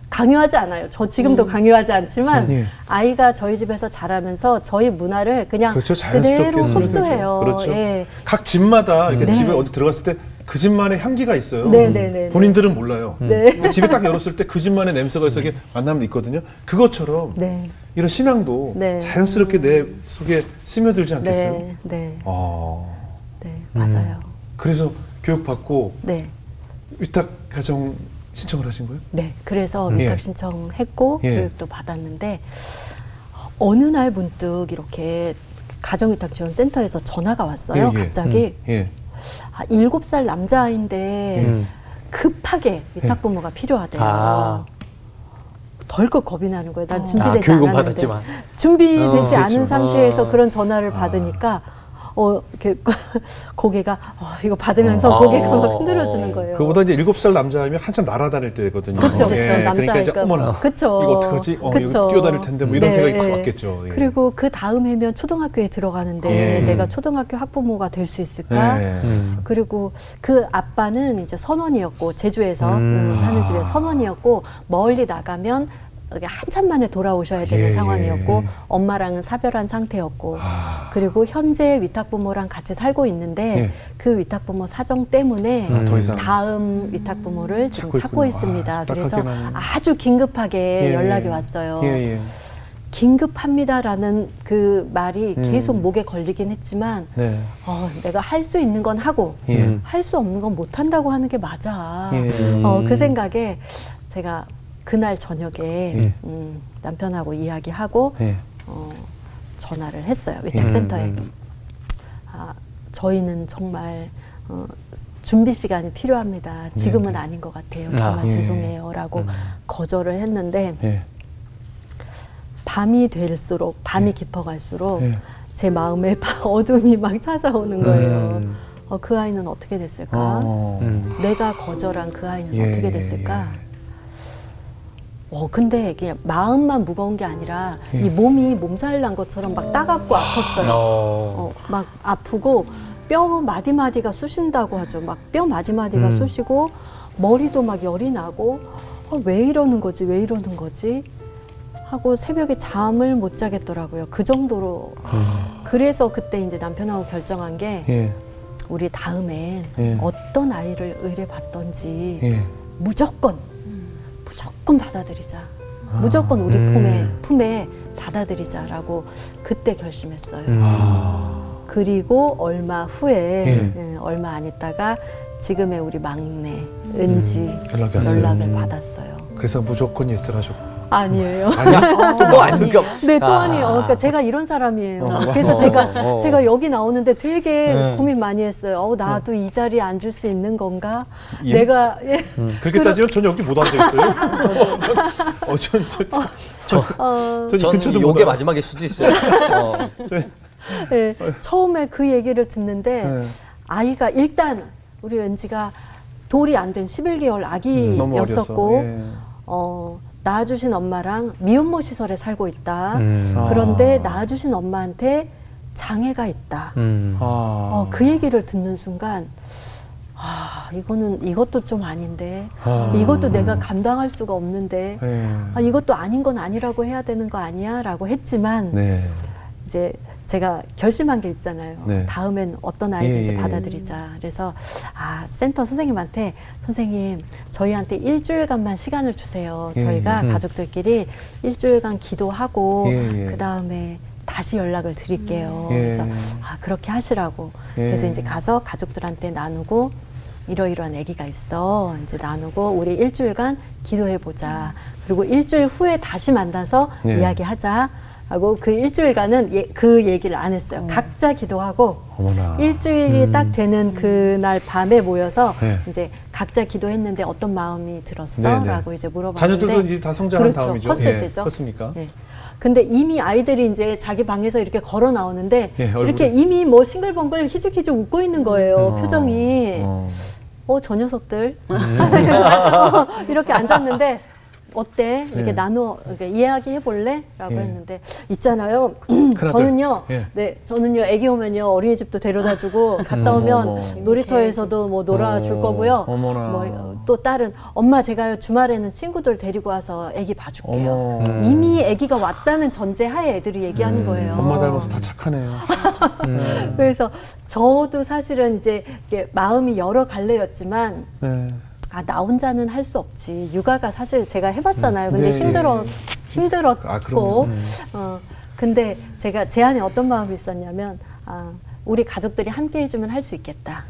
강요하지 않아요. 저 지금도 강요하지 않지만 아이가 저희 집에서 자라면서 저희 문화를 그냥 그렇죠. 자연스럽게 그대로 쓰면 흡수해요. 되죠. 그렇죠. 예. 각 집마다 이렇게 네. 집에 어디 들어갔을 때 그 집만의 향기가 있어요. 네네네. 본인들은 몰라요. 네. 근데 집에 딱 열었을 때 그 집만의 냄새가 있어 이게 만나면 있거든요. 그것처럼 네. 이런 신앙도 네. 자연스럽게 내 속에 스며들지 않겠어요? 네. 네. 아, 네. 맞아요. 그래서 교육받고 네. 위탁 가정 신청을 하신 거예요? 네, 그래서 예. 위탁 신청했고 예. 교육도 받았는데 어느 날 문득 이렇게 가정위탁지원센터에서 전화가 왔어요. 갑자기 7살 남자아이인데 급하게 위탁부모가 필요하대요. 덜컥 겁이 나는 거예요. 난 준비되지 교육은 않았는데 받았지만. 준비되지 않은 그렇죠. 상태에서 그런 전화를 받으니까 이렇게 고개가 이거 받으면서 고개가 막 흔들어지는 거예요. 그보다 이제 7살 남자이면 한참 날아다닐 때거든요. 그쵸, 그쵸. 그러니까 이제 남자니까 어머나 그쵸. 이거 어떡하지? 이거 그쵸. 뛰어다닐 텐데 뭐 이런 네. 생각이 딱 왔겠죠. 예. 그리고 그 다음 해면 초등학교에 들어가는데 예. 내가 초등학교 학부모가 될 수 있을까? 예. 그리고 그 아빠는 이제 선원이었고 제주에서 사는 집에 선원이었고 멀리 나가면 이게 한참 만에 돌아오셔야 되는 예. 상황이었고 엄마랑은 사별한 상태였고 그리고 현재 위탁부모랑 같이 살고 있는데 예. 그 위탁부모 사정 때문에 더 이상. 다음 위탁부모를 지금 찾고 찾고 있군요. 있습니다. 그래서 딱하게만. 아주 긴급하게 예. 연락이 왔어요. 예, 예. 긴급합니다라는 그 말이 계속 목에 걸리긴 했지만 네. 내가 할 수 있는 건 하고 예. 할 수 없는 건 못 한다고 하는 게 맞아. 예. 그 생각에 제가 그날 저녁에 예. 남편하고 이야기하고 예. 전화를 했어요. 위탁센터에. 저희는 정말 준비 시간이 필요합니다. 지금은 네. 아닌 것 같아요. 정말 예. 죄송해요라고 거절을 했는데 예. 밤이 될수록 밤이 깊어갈수록 예. 제 마음에 어둠이 막 찾아오는 거예요. 그 아이는 어떻게 됐을까? 내가 거절한 그 아이는 예. 어떻게 됐을까? 근데 그냥 마음만 무거운 게 아니라 예. 이 몸이 몸살 난 것처럼 막 따갑고 아팠어요. 막 아프고 뼈 마디마디가 쑤신다고 하죠. 막 뼈 마디마디가 쑤시고 머리도 막 열이 나고 왜 이러는 거지? 왜 이러는 거지? 하고 새벽에 잠을 못 자겠더라고요. 그 정도로. 그래서 그때 이제 남편하고 결정한 게 예. 우리 다음엔 예. 어떤 아이를 의뢰받던지 예. 무조건 받아들이자. 무조건 우리 품에 받아들이자라고 그때 결심했어요. 그리고 얼마 후에 얼마 안 있다가 지금의 우리 막내 은지 연락이 왔어요. 연락을 받았어요. 그래서 무조건 예스를 하셨고. 아니에요. 또 아닌가? 네, 또 아니에요. 그러니까 제가 이런 사람이에요. 그래서 제가 여기 나오는데 되게 고민 많이 했어요. 나도 이 자리에 앉을 수 있는 건가? 예? 내가 그렇게 따지면 전 여기 못 앉아 있어요. 전 근처도 못 요게 와요. 마지막일 수도 있어요. 네, 처음에 그 얘기를 듣는데 네. 아이가 일단 우리 은지가 돌이 안 된 11개월 너무 아기였었고 어려서. 낳아주신 엄마랑 미혼모 시설에 살고 있다. 아. 그런데 낳아주신 엄마한테 장애가 있다. 그 얘기를 듣는 순간 이것도 좀 아닌데 이것도 내가 감당할 수가 없는데 이것도 아닌 건 아니라고 해야 되는 거 아니야? 라고 했지만 네. 이제 제가 결심한 게 있잖아요. 네. 다음엔 어떤 아이든지 예. 받아들이자. 그래서 센터 선생님한테 선생님 저희한테 일주일간만 시간을 주세요. 예. 저희가 가족들끼리 일주일간 기도하고 예. 그 다음에 다시 연락을 드릴게요. 예. 그래서 그렇게 하시라고. 예. 그래서 이제 가서 가족들한테 나누고 이러이러한 아기가 있어. 이제 나누고 우리 일주일간 기도해 보자. 그리고 일주일 후에 다시 만나서 예. 이야기하자. 하고 그 일주일간은 그 얘기를 안 했어요. 각자 기도하고 어머나. 일주일이 딱 되는 그날 밤에 모여서 네. 이제 각자 기도했는데 어떤 마음이 들었어? 네네. 라고 이제 물어봤는데 자녀들도 이제 다 성장한 그렇죠. 다음이죠. 컸을 때죠. 컸습니까? 네. 근데 이미 아이들이 이제 자기 방에서 이렇게 걸어 나오는데 예, 얼굴에. 이렇게 이미 뭐 싱글벙글 희죽희죽 웃고 있는 거예요. 표정이. 저 녀석들. 이렇게 앉았는데 어때? 이렇게 예. 이렇게 이야기해 볼래? 라고 예. 했는데 있잖아요. 큰아들. 저는요. 예. 네, 저는요. 애기 오면요. 어린이집도 데려다 주고 갔다 오면 어머. 놀이터에서도 뭐 놀아줄 거고요. 어머나. 뭐 또 딸은 엄마 제가요. 주말에는 친구들 데리고 와서 애기 봐줄게요. 어머. 이미 애기가 왔다는 전제 하에 애들이 얘기하는 거예요. 엄마 닮아서 다 착하네요. 그래서 저도 사실은 이제 이게 마음이 여러 갈래였지만 네. 나 혼자는 할 수 없지. 육아가 사실 제가 해봤잖아요. 근데 네. 힘들었고. 그럼요. 근데 제 안에 어떤 마음이 있었냐면, 우리 가족들이 함께 해주면 할 수 있겠다.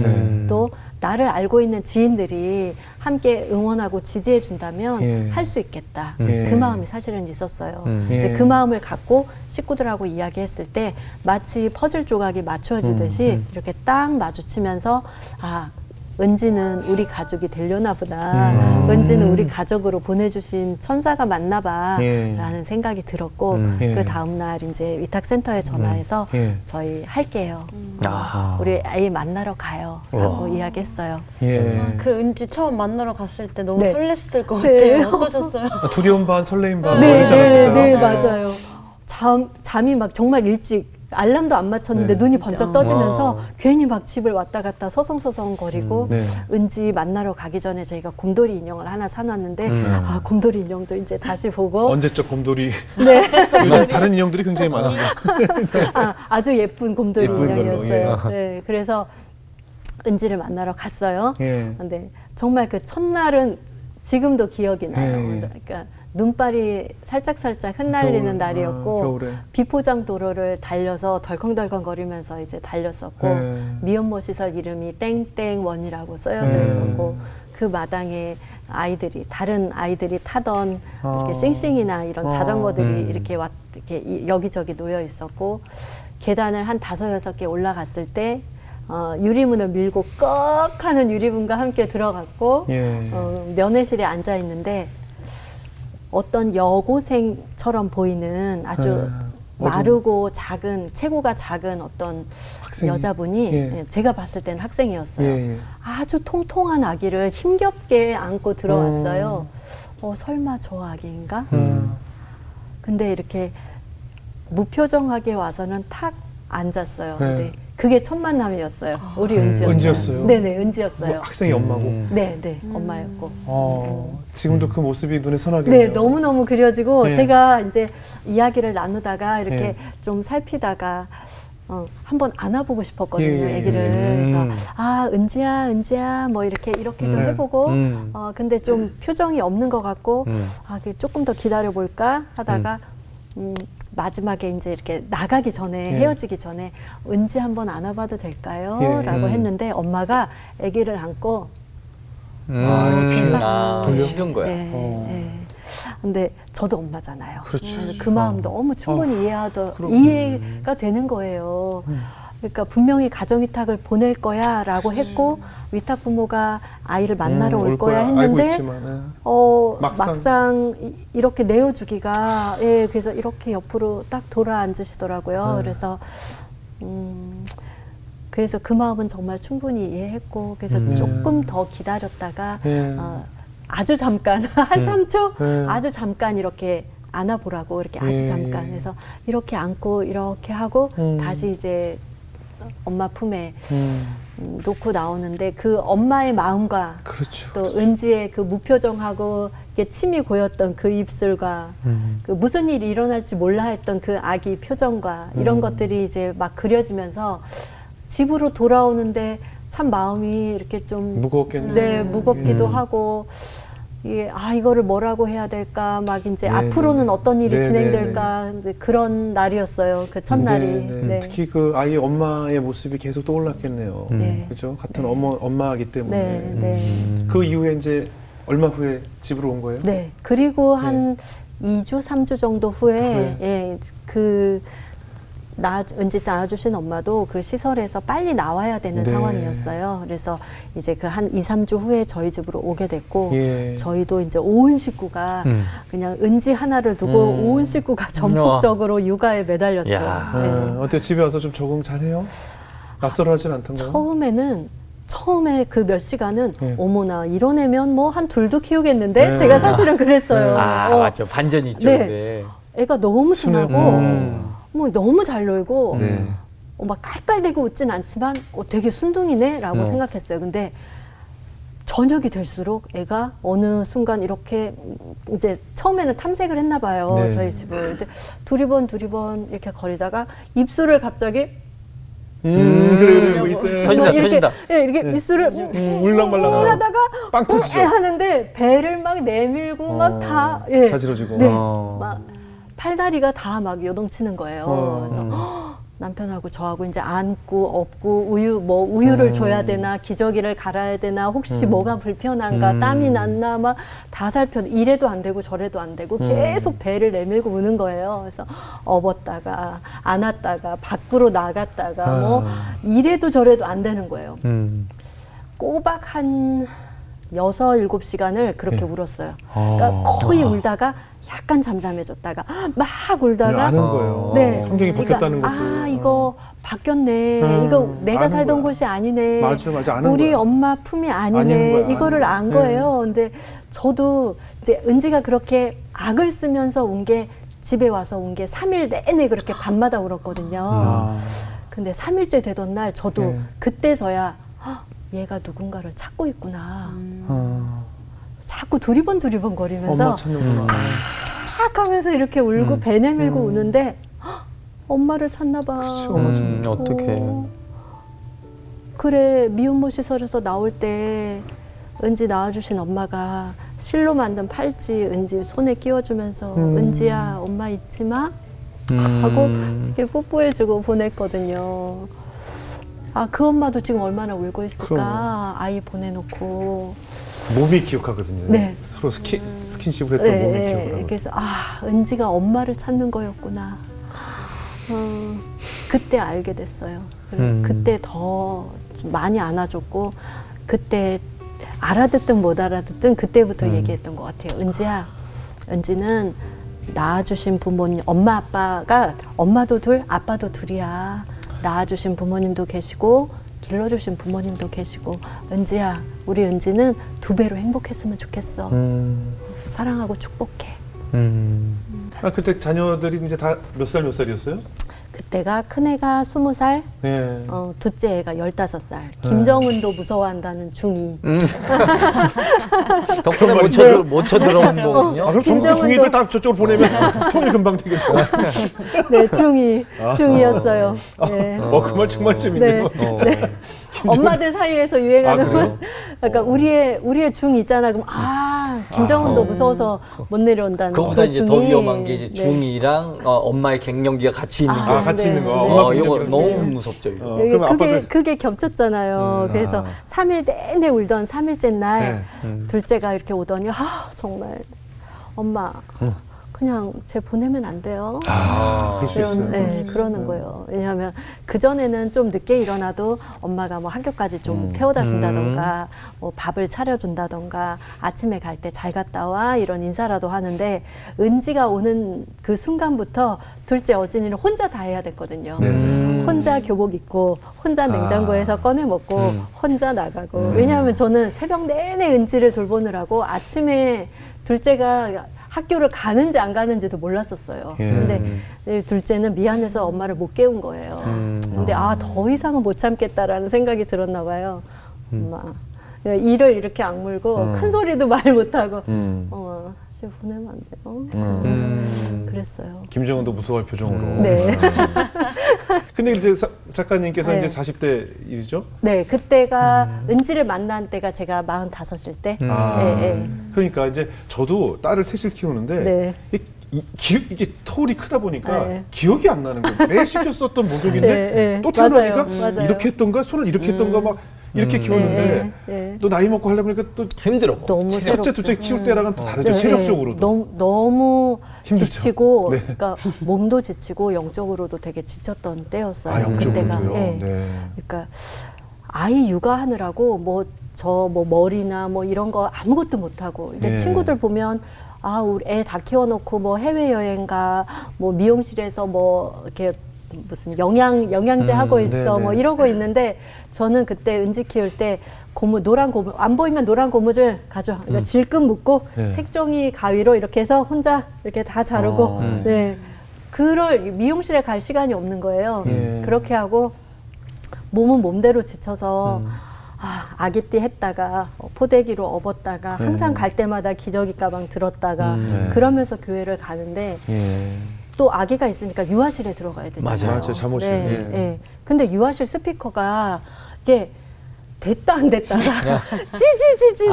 또 나를 알고 있는 지인들이 함께 응원하고 지지해 준다면 예. 할 수 있겠다. 예. 그 마음이 사실은 있었어요. 예. 근데 그 마음을 갖고 식구들하고 이야기했을 때 마치 퍼즐 조각이 맞춰지듯이 이렇게 딱 마주치면서 은지는 우리 가족이 되려나 보다. 은지는 우리 가족으로 보내주신 천사가 맞나 봐. 예. 라는 생각이 들었고, 예. 그 다음날 이제 위탁센터에 전화해서 예. 저희 할게요. 아. 우리 아이 만나러 가요. 라고 이야기했어요. 예. 그 은지 처음 만나러 갔을 때 너무 네. 설렜을 것 네. 같아요. 어떠셨어요? 두려움 반 설레임 반 네, 그러지 않았을까요? 네, 맞아요. 잠이 막 정말 일찍 알람도 안 맞췄는데 네. 눈이 번쩍 떠지면서 와. 괜히 막 집을 왔다 갔다 서성서성 거리고 네. 은지 만나러 가기 전에 저희가 곰돌이 인형을 하나 사놨는데 아, 곰돌이 인형도 이제 다시 보고 언제적 곰돌이. 네. 요즘 다른 인형들이 굉장히 많아요. 아주 예쁜 곰돌이 예쁜 걸로, 인형이었어요. 네, 그래서 은지를 만나러 갔어요. 예. 근데 정말 그 첫날은 지금도 기억이 나요. 예. 그러니까 눈발이 살짝살짝 흩날리는 겨울, 날이었고 겨울에. 비포장 도로를 달려서 덜컹덜컹 거리면서 이제 달렸었고 예. 미혼모 시설 이름이 땡땡원이라고 쓰여져 예. 있었고 그 마당에 다른 아이들이 타던 아. 이렇게 싱싱이나 이런 자전거들이 아. 이렇게 이렇게 여기저기 놓여 있었고 계단을 한 5-6개 올라갔을 때 유리문을 밀고 꺽 하는 유리문과 함께 들어갔고 예. 면회실에 앉아 있는데 어떤 여고생처럼 보이는 아주 마르고 작은 체구가 작은 어떤 학생이? 여자분이 예. 제가 봤을 때는 학생이었어요. 예. 아주 통통한 아기를 힘겹게 안고 들어왔어요. 설마 저 아기인가? 근데 이렇게 무표정하게 와서는 탁 앉았어요. 네. 근데 그게 첫 만남이었어요. 우리 은지였어요. 은지였어요? 네네, 은지였어요. 뭐 학생이 엄마고. 네, 엄마였고. 지금도 그 모습이 눈에 선하겠네요. 네, 너무너무 그려지고 네. 제가 이제 이야기를 나누다가 이렇게 네. 좀 살피다가 한번 안아보고 싶었거든요, 예. 아기를. 그래서 은지야 뭐 이렇게도 네. 해보고 근데 좀 표정이 없는 것 같고 조금 더 기다려볼까 하다가 마지막에 이제 이렇게 나가기 전에 예. 헤어지기 전에 은지 한번 안아봐도 될까요? 예. 라고 했는데 엄마가 아기를 안고 돌려? 싫은 거야. 네, 네. 근데 저도 엄마잖아요. 그렇죠. 근데 그 마음 너무 충분히 이해가 되는 거예요. 그러니까 분명히 가정위탁을 보낼 거야라고 했고 위탁 부모가 아이를 만나러 올 거야 알고 했는데 있지만, 막상 이렇게 내어주기가 그래서 이렇게 옆으로 딱 돌아 앉으시더라고요. 그래서 그 마음은 정말 충분히 이해했고 그래서 조금 더 기다렸다가 아주 잠깐 한 3초 아주 잠깐 이렇게 안아보라고 이렇게 아주 잠깐 해서 이렇게 안고 이렇게 하고 다시 이제 엄마 품에 놓고 나오는데 그 엄마의 마음과 그렇죠. 또 은지의 그 무표정하고 이렇게 침이 고였던 그 입술과 그 무슨 일이 일어날지 몰라 했던 그 아기 표정과 이런 것들이 이제 막 그려지면서 집으로 돌아오는데 참 마음이 이렇게 좀 무거웠겠네요. 네, 무겁기도 하고 이거를 뭐라고 해야 될까 막 이제 앞으로는 어떤 일이 진행될까 이제 그런 날이었어요. 그 첫날이. 네. 특히 그 아이 엄마의 모습이 계속 떠올랐겠네요. 네. 그죠? 같은 엄마이기 때문에. 네. 그 이후에 이제 얼마 후에 집으로 온 거예요? 네. 그리고 한 2주, 3주 정도 후에 은지 낳아주신 엄마도 그 시설에서 빨리 나와야 되는 네. 상황이었어요. 그래서 이제 그 한 2, 3주 후에 저희 집으로 오게 됐고 저희도 이제 온 식구가 그냥 은지 하나를 두고 온 식구가 전폭적으로 육아에 매달렸죠. 네. 어때 집에 와서 좀 적응 잘해요? 낯설어하진 않던가요? 처음에 그 몇 시간은 어머나 이런 애면 뭐 한 둘도 키우겠는데 제가 사실은 그랬어요. 맞죠. 반전이 있죠. 네. 근데. 애가 너무 순하고 뭐 너무 잘 놀고 막 깔깔대고 웃진 않지만 되게 순둥이네라고 생각했어요. 근데 저녁이 될수록 애가 어느 순간 이렇게 이제 처음에는 탐색을 했나 봐요. 저희 집을. 근데 두리번 이렇게 거리다가 입술을 갑자기 그래 뭐 있어요. 터진다. 이렇게 입술을 울랑말랑 하다가 빵 터지죠. 하는데 배를 막 내밀고 막 다 가지러지고. 네. 막 팔다리가 다 막 요동치는 거예요. 그래서 남편하고 저하고 이제 안고 업고 우유를 줘야 되나 기저귀를 갈아야 되나 혹시 뭐가 불편한가 땀이 났나 막 다 이래도 안 되고 저래도 안 되고 계속 배를 내밀고 우는 거예요. 그래서 업었다가 안았다가 밖으로 나갔다가 뭐 이래도 저래도 안 되는 거예요. 꼬박 한 6-7시간을 그렇게 네. 울었어요. 그러니까 거의 울다가 약간 잠잠해졌다가 막 울다가 아는 거예요. 네. 환경이 바뀌었다는 그러니까, 것을. 아, 이거 바뀌었네. 이거 내가 아는 살던 거야. 곳이 아니네. 맞아, 아는 우리 거야. 엄마 품이 아닌 아니네. 거야, 이거를 아는 안 거야. 거예요. 근데 저도 이제 은지가 그렇게 악을 쓰면서 운 게 집에 와서 운 게 3일 내내 그렇게 밤마다 울었거든요. 아. 근데 3일째 되던 날 저도 네. 그때서야 헉, 얘가 누군가를 찾고 있구나. 자꾸 두리번 엄마 거리면서 찾는구나. 탁 하면서 이렇게 울고 배 내밀고 우는데 헉, 엄마를 찾나 봐. 그치, 엄마 찾나 어떡해. 그래 미혼모 시설에서 나올 때 은지 낳아주신 엄마가 실로 만든 팔찌 은지 손에 끼워주면서 은지야 엄마 잊지 마 하고 이렇게 뽀뽀해주고 보냈거든요. 아 그 엄마도 지금 얼마나 울고 있을까. 그럼. 아이 보내놓고. 몸이 기억하거든요. 네. 서로 스킨십을 했던 몸이 기억을 하거든요. 그래서 아 은지가 엄마를 찾는 거였구나. 그때 알게 됐어요. 그때 더 좀 많이 안아줬고 그때 알아듣든 못 알아듣든 그때부터 얘기했던 것 같아요. 은지야, 은지는 낳아주신 부모님, 엄마 아빠가 엄마도 둘, 아빠도 둘이야. 낳아주신 부모님도 계시고 길러주신 부모님도 계시고 은지야, 우리 은지는 2배로 행복했으면 좋겠어. 사랑하고 축복해. 아, 그때 자녀들이 이제 다 몇 살이었어요? 그때가 큰애가 20살, 네. 둘째 애가 15살. 김정은도 무서워한다는 중2. 덕분에 못 쳐들어온 거거든요. 아, 그럼 전국 김정은도- 중이들 다 저쪽으로 보내면 통일 금방 되겠다. 네, 중2였어요. 네. 그 말 정말 재밌네요. 엄마들 사이에서 유행하는 아, 그래요? 그러니까 우리의 중2잖아. 그럼 김정은도 무서워서 못 내려온다는 그거보다 그 이제 더 중이. 위험한 게 이제 네. 중2랑 엄마의 갱년기가 같이 있는 거. 같이 네. 있는 거. 네. 엄마 이거 갱년기 너무 같이. 무섭죠, 이거. 네, 그럼 그게 아빠도- 그게 겹쳤잖아요. 그래서 3일 내내 울던 3일째 날 둘째가 이렇게 오더니 정말 엄마 그냥 쟤 보내면 안 돼요. 그럴 수 있어요. 그러는 거예요. 왜냐하면 그 전에는 좀 늦게 일어나도 엄마가 뭐 학교까지 좀 태워다 준다던가, 뭐 밥을 차려준다던가, 아침에 갈 때 잘 갔다 와 이런 인사라도 하는데 은지가 오는 그 순간부터 둘째 어진이를 혼자 다 해야 됐거든요. 혼자 교복 입고, 혼자 냉장고에서 꺼내 먹고, 혼자 나가고. 왜냐하면 저는 새벽 내내 은지를 돌보느라고 아침에 둘째가 학교를 가는지 안 가는지도 몰랐었어요. 근데 둘째는 미안해서 엄마를 못 깨운 거예요. 근데 더 이상은 못 참겠다라는 생각이 들었나 봐요. 엄마 이를 이렇게 악물고 큰 소리도 말 못하고 쟤 보내면 안 돼요. 그랬어요. 김정은도 무서워할 표정으로. 네. 근데 이제 작가님께서 네. 이제 40대 일이죠? 네, 그때가 은지를 만난 때가 제가 45일 때. 그러니까 이제 저도 딸을 셋을 키우는데 네. 이게 터울이 크다 보니까 네. 기억이 안 나는 거예요. 매일 시켰었던 목욕인데 네. 또 태어나니까 맞아요. 이렇게 했던가 손을 이렇게 했던가 막 이렇게 키웠는데 네. 또 나이 먹고 하려 보니까 또 힘들어. 너무 첫째, 새롭죠. 둘째 키울 때랑은 또 다르죠. 체력적으로도. 너무 힘들죠. 지치고, 네. 그러니까 몸도 지치고 영적으로도 되게 지쳤던 때였어요. 영적으로도요. 그때가. 예. 네. 그러니까 아이 육아하느라고 뭐 머리나 뭐 이런 거 아무것도 못 하고. 이게 네. 친구들 보면 우리 애 다 키워놓고 뭐 해외 여행 가, 뭐 미용실에서 뭐 이렇게 무슨 영양제 하고 있어 네네. 뭐 이러고 있는데 저는 그때 은지 키울 때 노란 고무 안 보이면 노란 고무줄 가져 그러니까 질끈 묶고 네. 색종이 가위로 이렇게 해서 혼자 이렇게 다 자르고 네 그럴 미용실에 갈 시간이 없는 거예요. 그렇게 하고 몸은 몸대로 지쳐서 아기띠 했다가 포대기로 업었다가 항상 갈 때마다 기저귀 가방 들었다가 그러면서 교회를 가는데 또 아기가 있으니까 유아실에 들어가야 되잖아요. 맞아요. 잠옷이. 네, 네. 근데 유아실 스피커가 이게 됐다 안 됐다가 찌지지지지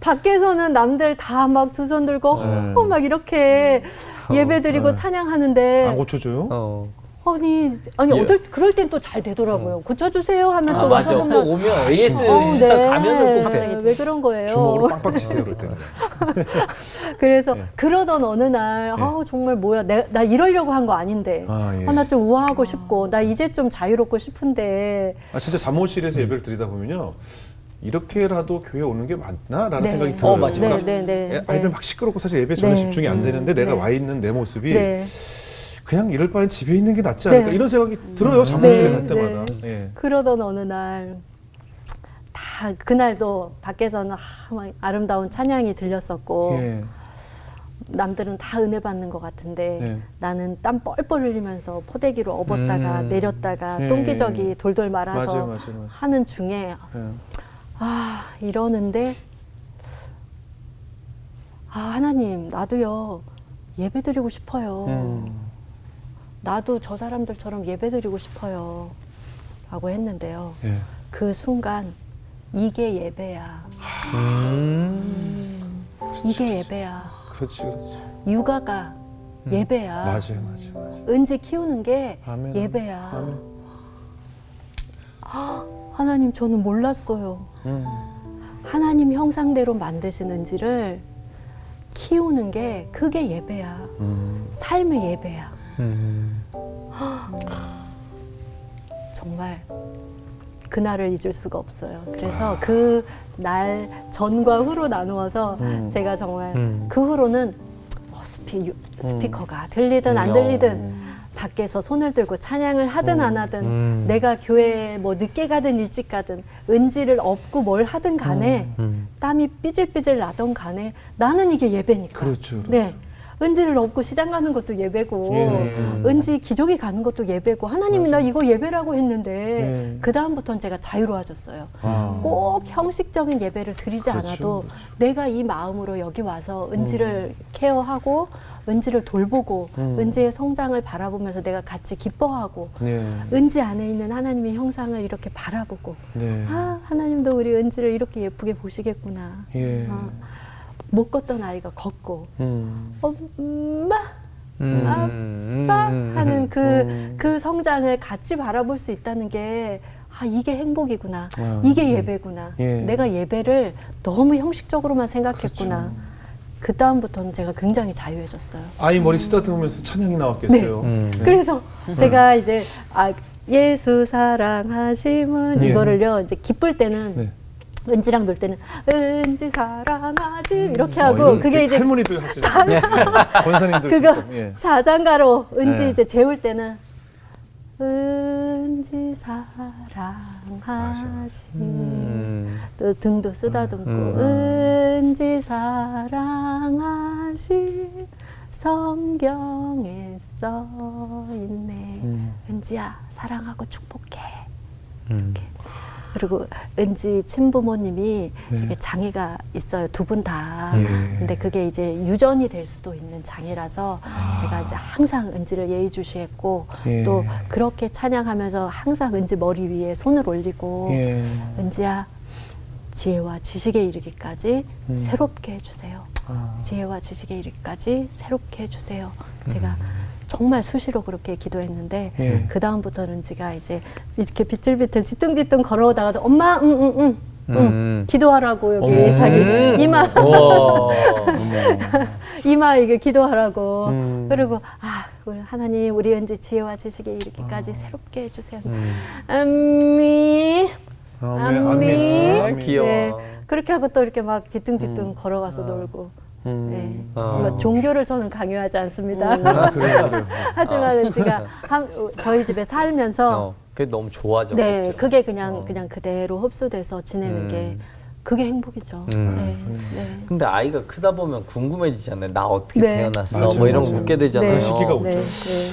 밖에서는 남들 다 막 두 손 들고 막 이렇게 예배 드리고 찬양하는데 안 고쳐줘요? 예. 그럴 땐 또 잘 되더라고요. 고쳐주세요 하면 또 맞아. 와서 꼭 오면 AS 네. 가면은 꼭 돼. 왜 그런 거예요? 주먹으로 빵빵 치세요 그럴 때는. 그래서 예. 그러던 어느 날 정말 뭐야 나 이러려고 한 거 아닌데 예. 나 좀 우아하고 싶고 나 이제 좀 자유롭고 싶은데 진짜 잠옷실에서 예배를 드리다 보면요. 이렇게라도 교회 오는 게 맞나라는 네. 생각이 들어요. 맞아. 그러니까 네. 아이들 막 시끄럽고 사실 예배 전혀 네. 집중이 안 되는데 내가 와 있는 내 모습이 네. 그냥 이럴 바엔 집에 있는 게 낫지 않을까 네. 이런 생각이 들어요. 잠옷실에 네. 갈 때마다. 네. 예. 그러던 어느 날 다 그날도 밖에서는 막 아름다운 찬양이 들렸었고 예. 남들은 다 은혜 받는 것 같은데 네. 나는 땀 뻘뻘 흘리면서 포대기로 업었다가 내렸다가 예. 똥기저기 돌돌 말아서 맞아요. 하는 중에 예. 이러는데 하나님 나도요 예배드리고 싶어요. 나도 저 사람들처럼 예배드리고 싶어요 라고 했는데요. 예. 그 순간 이게 예배야. 이게 예배야. 그렇지. 육아가 예배야. 맞아요. 은지 키우는 게 아멘. 예배야. 아멘. 하나님 저는 몰랐어요. 하나님 형상대로 만드신 은지를 키우는 게 그게 예배야. 삶의 예배야. 정말 그날을 잊을 수가 없어요. 그래서 그 날 전과 후로 나누어서 제가 정말 그 후로는 스피커가 들리든 안 들리든 밖에서 손을 들고 찬양을 하든 안 하든 내가 교회에 뭐 늦게 가든 일찍 가든 은지를 업고 뭘 하든 간에 땀이 삐질삐질 나던 간에 나는 이게 예배니까. 그렇죠. 네. 은지를 업고 시장 가는 것도 예배고 은지 기저귀 가는 것도 예배고 하나님이 나 이거 예배라고 했는데 그 다음부터는 제가 자유로워졌어요. 꼭 형식적인 예배를 드리지 않아도 내가 이 마음으로 여기 와서 은지를 케어하고 은지를 돌보고 은지의 성장을 바라보면서 내가 같이 기뻐하고 은지 안에 있는 하나님의 형상을 이렇게 바라보고 하나님도 우리 은지를 이렇게 예쁘게 보시겠구나. 못 걷던 아이가 걷고 엄마 아빠 하는 그 성장을 같이 바라볼 수 있다는 게 이게 행복이구나. 이게 예배구나. 내가 예배를 너무 형식적으로만 생각했구나. 그 다음부터는 제가 굉장히 자유해졌어요. 아이 머리 쓰다듬으면서 찬양이 나왔겠어요. 그래서 제가 이제 예수 사랑하심은 이거를요 이제 기쁠 때는 은지랑 놀 때는 은지 사랑하심 이렇게 하고 그게 이제 할머니들 하죠. 권사님들 그거 예. 자장가로 은지 네. 이제 재울 때는 은지 사랑하심 또 등도 쓰다듬고 은지 사랑하심 성경에 써있네 은지야 사랑하고 축복해 이렇게. 그리고 은지 친부모님이 이게 장애가 있어요. 두 분 다. 근데 그게 이제 유전이 될 수도 있는 장애라서 제가 이제 항상 은지를 예의주시했고 또 그렇게 찬양하면서 항상 은지 머리 위에 손을 올리고 은지야 지혜와 지식에 이르기까지 새롭게 해주세요. 지혜와 지식에 이르기까지 새롭게 해주세요. 제가 정말 수시로 그렇게 기도했는데 그 다음부터는 은지가 이제 이렇게 비틀비틀 뒤뚱뒤뚱 걸어오다가도 엄마 기도하라고 여기 자기 이마 이마 이게 기도하라고 그리고 우리 하나님 우리 은지 지혜와 지식에 이르기까지 새롭게 해주세요. 아멘. 귀여워. 네, 그렇게 하고 또 이렇게 막 뒤뚱뒤뚱 걸어가서 놀고. 뭐 종교를 저는 강요하지 않습니다. 그래요. 하지만 은지가 저희 집에 살면서 그게 너무 좋아져. 네, 그게 그냥 그대로 흡수돼서 지내는 게 그게 행복이죠. 네. 근데 아이가 크다 보면 궁금해지잖아요. 나 어떻게 네. 태어났어? 맞아요, 뭐 이런 거 맞아요. 묻게 되잖아요. 네. 시기가 오죠. 네.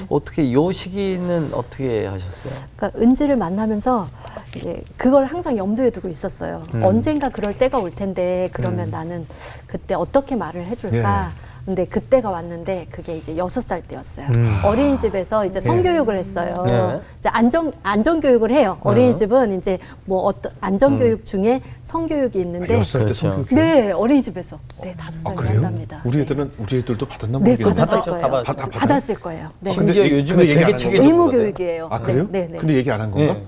어떻게 요 시기는 어떻게 하셨어요? 그러니까 은지를 만나면서 이제 그걸 항상 염두에 두고 있었어요. 언젠가 그럴 때가 올 텐데 그러면 나는 그때 어떻게 말을 해줄까? 근데 그때가 왔는데 그게 이제 6살 때였어요. 어린이집에서 이제 성교육을 했어요. 네. 이제 안전교육을 해요. 어린이집은 이제 뭐 어떤 안전교육 중에 성교육이 있는데 6살 때 그렇죠. 성교육. 네, 어린이집에서. 네, 5살 그래요? 때였답니다. 우리 애들도 받았나 네, 모르겠는데. 받았을 받았죠. 거예요. 받았죠. 받았어요? 받았을 거예요. 네. 근데 심지어 얘기- 요즘에 근데 얘기 안 되게 한 체계적으로 의무 받아요. 교육이에요. 아 그래요? 네, 네. 근데 얘기 안 한 건가? 네.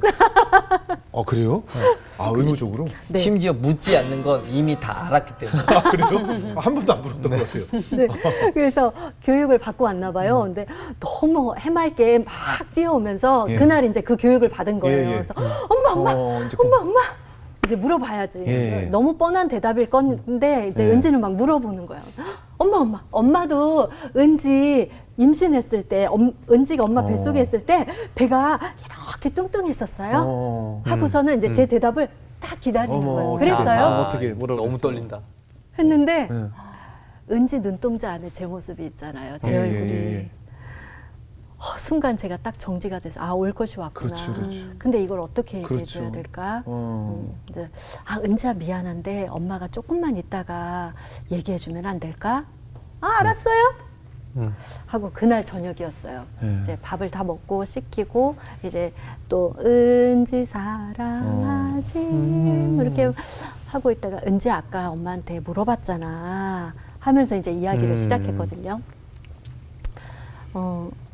그래요? 아 의무적으로? 네. 심지어 묻지 않는 건 이미 다 알았기 때문에. 아 그래요? 한 번도 안 물었던 것 같아요. 네. 그래서 교육을 받고 왔나 봐요. 근데 너무 해맑게 막 뛰어오면서 예. 그날 이제 그 교육을 받은 거예요. 예, 예. 그래서 엄마 이제 엄마 이제 물어봐야지. 예. 너무 뻔한 대답일 건데 이제 예. 은지는 막 물어보는 거예요. 엄마도 은지 임신했을 때 은지가 엄마 뱃속에 있을 때 배가 이렇게 뚱뚱했었어요. 하고서는 이제 제 대답을 딱 기다리는 거예요. 그랬어요? 어떻게 뭐라고 너무 그랬어요? 떨린다. 했는데 예. 은지 눈동자 안에 제 모습이 있잖아요. 제 예, 얼굴이. 예, 예. 순간 제가 딱 정지가 돼서 올 것이 왔구나. 그렇죠, 그렇죠. 근데 이걸 어떻게 얘기해 줘야 그렇죠. 될까? 어. 이제 은지야 미안한데 엄마가 조금만 있다가 얘기해 주면 안 될까? 알았어요. 하고 그날 저녁이었어요. 예. 이제 밥을 다 먹고 씻기고 이제 또 은지 사랑하심 이렇게 하고 있다가 은지 아까 엄마한테 물어봤잖아 하면서 이제 이야기를 시작했거든요.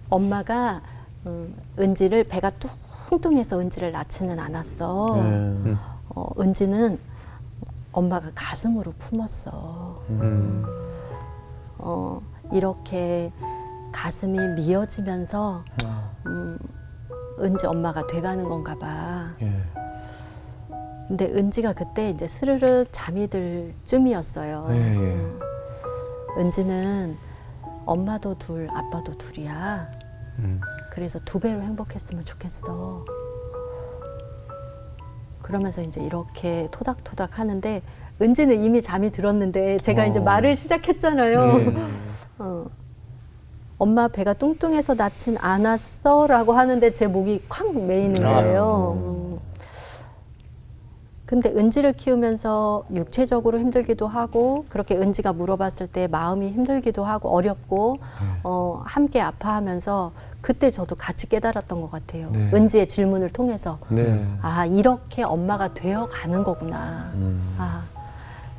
엄마가 은지를 배가 뚱뚱해서 은지를 낳지는 않았어. 은지는 엄마가 가슴으로 품었어. 이렇게 가슴이 미어지면서 은지 엄마가 돼가는 건가 봐. 예. 근데 은지가 그때 이제 스르륵 잠이 들 쯤이었어요. 예, 예. 은지는 엄마도 둘, 아빠도 둘이야. 그래서 2배로 행복했으면 좋겠어. 그러면서 이제 이렇게 토닥토닥 하는데 은지는 이미 잠이 들었는데 제가 이제 말을 시작했잖아요. 엄마 배가 뚱뚱해서 낳진 않았어 라고 하는데 제 목이 콱 메이는 거예요. 근데 은지를 키우면서 육체적으로 힘들기도 하고 그렇게 은지가 물어봤을 때 마음이 힘들기도 하고 어렵고 함께 아파하면서 그때 저도 같이 깨달았던 것 같아요. 네. 은지의 질문을 통해서 네. 이렇게 엄마가 되어 가는 거구나.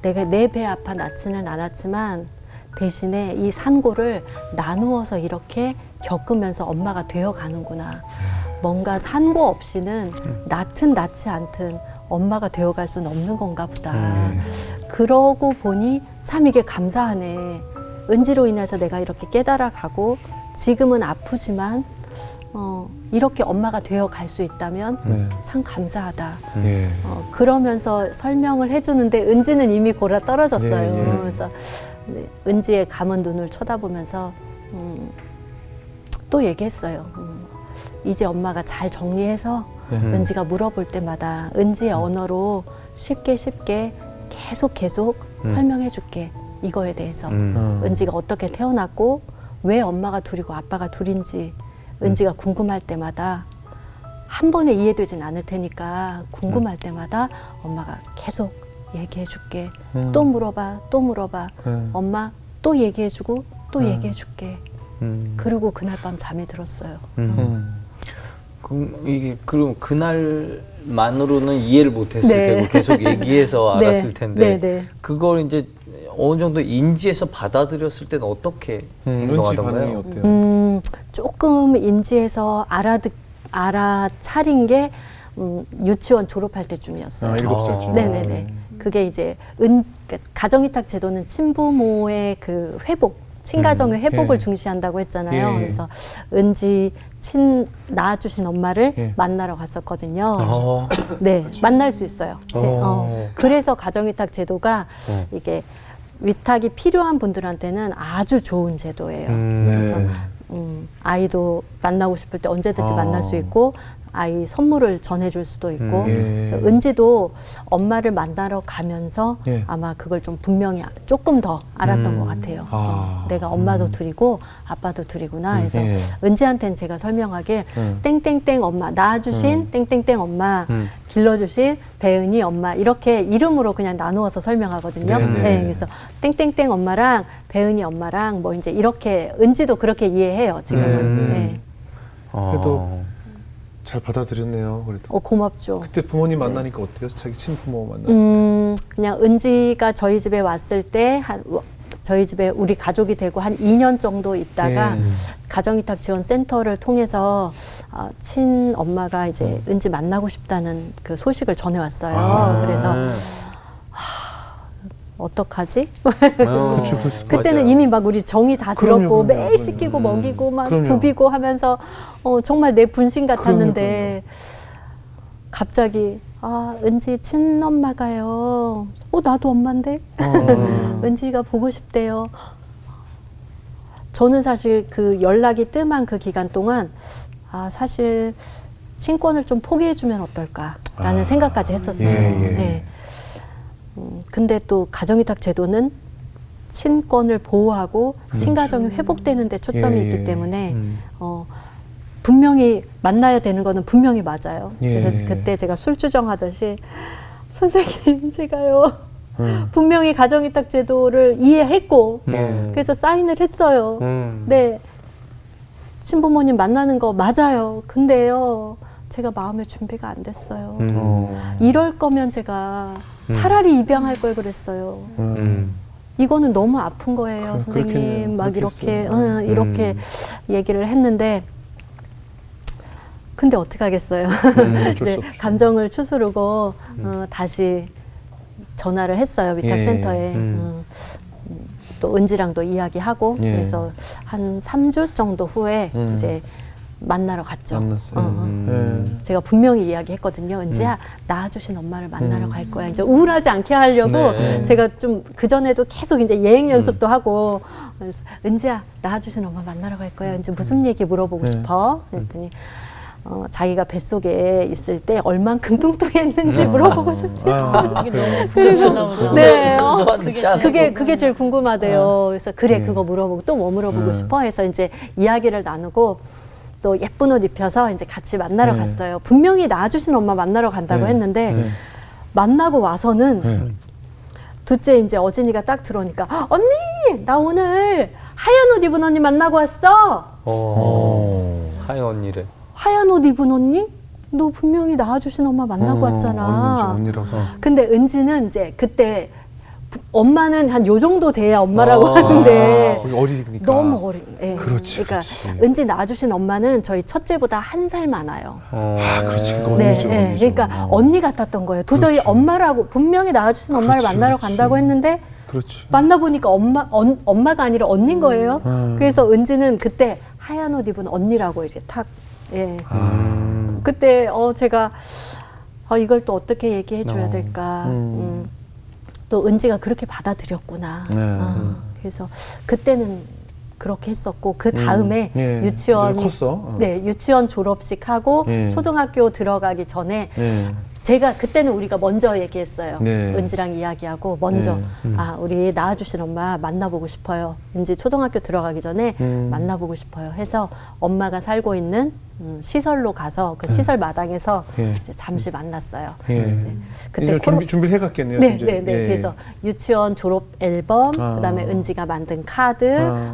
내가 내 배 아파 낳지는 않았지만 대신에 이 산고를 나누어서 이렇게 겪으면서 엄마가 되어 가는구나. 뭔가 산고 없이는 낳든 낳지 않든 엄마가 되어갈 수는 없는 건가 보다. 그러고 보니 참 이게 감사하네. 은지로 인해서 내가 이렇게 깨달아가고 지금은 아프지만 이렇게 엄마가 되어갈 수 있다면 네. 참 감사하다. 예. 그러면서 설명을 해주는데 은지는 이미 골아 떨어졌어요. 네, 예. 그래서 은지의 감은 눈을 쳐다보면서 또 얘기했어요. 이제 엄마가 잘 정리해서 은지가 물어볼 때마다 은지의 언어로 쉽게 계속 설명해 줄게. 이거에 대해서. 은지가 어떻게 태어났고 왜 엄마가 둘이고 아빠가 둘인지 은지가 궁금할 때마다 한 번에 이해되진 않을 테니까 궁금할 때마다 엄마가 계속 얘기해 줄게. 또 물어봐. 엄마 또 얘기해 주고 또 얘기해 줄게. 그리고 그날 밤 잠이 들었어요. 그럼 그날만으로는 이해를 못했을 네. 테고 계속 얘기해서 네. 알았을 텐데 네. 그걸 이제 어느 정도 인지해서 받아들였을 때는 어떻게 은지 행동하던가요? 반응이 어때요? 조금 인지해서 알아차린 게 유치원 졸업할 때쯤이었어요. 7살쯤. 네네네. 그게 이제 그러니까 가정위탁 제도는 친부모의 그 회복, 친가정의 회복을 예. 중시한다고 했잖아요. 예. 그래서 은지 낳아주신 엄마를 예. 만나러 갔었거든요. 어. 네, 만날 수 있어요. 어. 그래서 가정위탁 제도가 이게 위탁이 필요한 분들한테는 아주 좋은 제도예요. 그래서 아이도 만나고 싶을 때 언제든지 만날 수 있고 아이 선물을 전해줄 수도 있고 예. 그래서 은지도 엄마를 만나러 가면서 예. 아마 그걸 좀 분명히 조금 더 알았던 것 같아요. 내가 엄마도 둘이고 아빠도 둘이구나 해서 예. 은지한테는 제가 설명하길 땡땡땡 엄마 낳아주신 땡땡땡 엄마 길러주신 배은이 엄마 이렇게 이름으로 그냥 나누어서 설명하거든요. 네네. 네, 그래서 땡땡땡 엄마랑 배은이 엄마랑 뭐 이제 이렇게 은지도 그렇게 이해해요 지금은. 네, 네. 네. 그래도 잘 받아들였네요. 그래도. 고맙죠. 그때 부모님 만나니까 어때요? 자기 친부모 만났을 때. 그냥 은지가 저희 집에 왔을 때 저희 집에 우리 가족이 되고 한 2년 정도 있다가 예. 가정이탁지원센터를 통해서 친엄마가 이제 은지 만나고 싶다는 그 소식을 전해왔어요. 그래서 어떡하지? 그렇죠. 그때는 맞아요. 이미 막 우리 정이 다 그럼요, 들었고 그럼요. 매일 씻기고 먹이고 막 그럼요. 부비고 하면서 정말 내 분신 같았는데 갑자기 은지 친엄마가요. 나도 엄마인데 은지가 보고 싶대요. 저는 사실 그 연락이 뜸한 그 기간 동안 사실 친권을 좀 포기해주면 어떨까라는 생각까지 했었어요. 예. 근데 또 가정위탁 제도는 친권을 보호하고 친가정이 회복되는 데 초점이 있기 때문에 분명히 만나야 되는 거는 분명히 맞아요. 그래서 그때 제가 술주정하듯이 선생님 제가요 분명히 가정위탁 제도를 이해했고 그래서 사인을 했어요. 네, 친부모님 만나는 거 맞아요. 근데요 제가 마음의 준비가 안 됐어요. 이럴 거면 제가 차라리 입양할 걸 그랬어요. 이거는 너무 아픈 거예요, 선생님. 막 이렇게 얘기를 했는데, 근데 어떻게 하겠어요? 이제 감정을 추스르고 다시 전화를 했어요, 위탁센터에. 또 은지랑도 이야기하고 그래서 한 3주 정도 후에 이제 만나러 갔죠. 만났어요. 제가 분명히 이야기했거든요. 은지야, 낳아주신 엄마를 만나러 갈 거야. 이제 우울하지 않게 하려고 제가 좀 그전에도 계속 이제 예행 연습도 하고 그래서 은지야, 낳아주신 엄마 만나러 갈 거야. 이제 무슨 얘기 물어보고 싶어? 그랬더니 자기가 뱃속에 있을 때 얼만큼 뚱뚱했는지 물어보고 싶대요. 그리고 네, 그게 제일 궁금하대요. 그래서 그래 그거 물어보고 또 뭐 물어보고 싶어 해서 이제 이야기를 나누고 또 예쁜 옷 입혀서 이제 같이 만나러 갔어요. 분명히 낳아주신 엄마 만나러 간다고 했는데 만나고 와서는 둘째 이제 어진이가 딱 들어오니까 언니 나 오늘 하얀 옷 입은 언니 만나고 왔어. 하얀 언니래. 하얀 옷 입은 언니? 너 분명히 낳아주신 엄마 만나고 왔잖아. 언니라서. 근데 은지는 이제 그때 엄마는 한 요 정도 돼야 엄마라고 하는데 거기 어리니까. 너무 어리. 예. 그렇지, 그러니까 그렇지. 은지 낳아주신 엄마는 저희 첫째보다 1살 많아요. 그렇지. 그거 네, 언니죠. 예. 언니죠. 그러니까 언니 같았던 거예요. 도저히 그렇죠. 엄마라고 분명히 낳아주신 엄마를 그렇지, 만나러 그렇지. 간다고 했는데 그렇지. 만나보니까 엄마가 아니라 언니인 거예요. 그래서 은지는 그때 하얀 옷 입은 언니라고 이렇게 탁. 예. 그때 제가 이걸 또 어떻게 얘기해 줘야 될까. 또 은지가 그렇게 받아들였구나. 그래서 그때는 그렇게 했었고 그 다음에 유치원 컸어. 네, 유치원 졸업식 하고 초등학교 들어가기 전에 제가 그때는 우리가 먼저 얘기했어요. 은지랑 이야기하고 먼저 우리 낳아주신 엄마 만나보고 싶어요. 은지 초등학교 들어가기 전에 만나보고 싶어요. 해서 엄마가 살고 있는 시설로 가서 그 시설 마당에서 이제 잠시 만났어요. 이제 그때 준비를 해갔겠네요. 네. 그래서 유치원 졸업 앨범, 그다음에 은지가 만든 카드,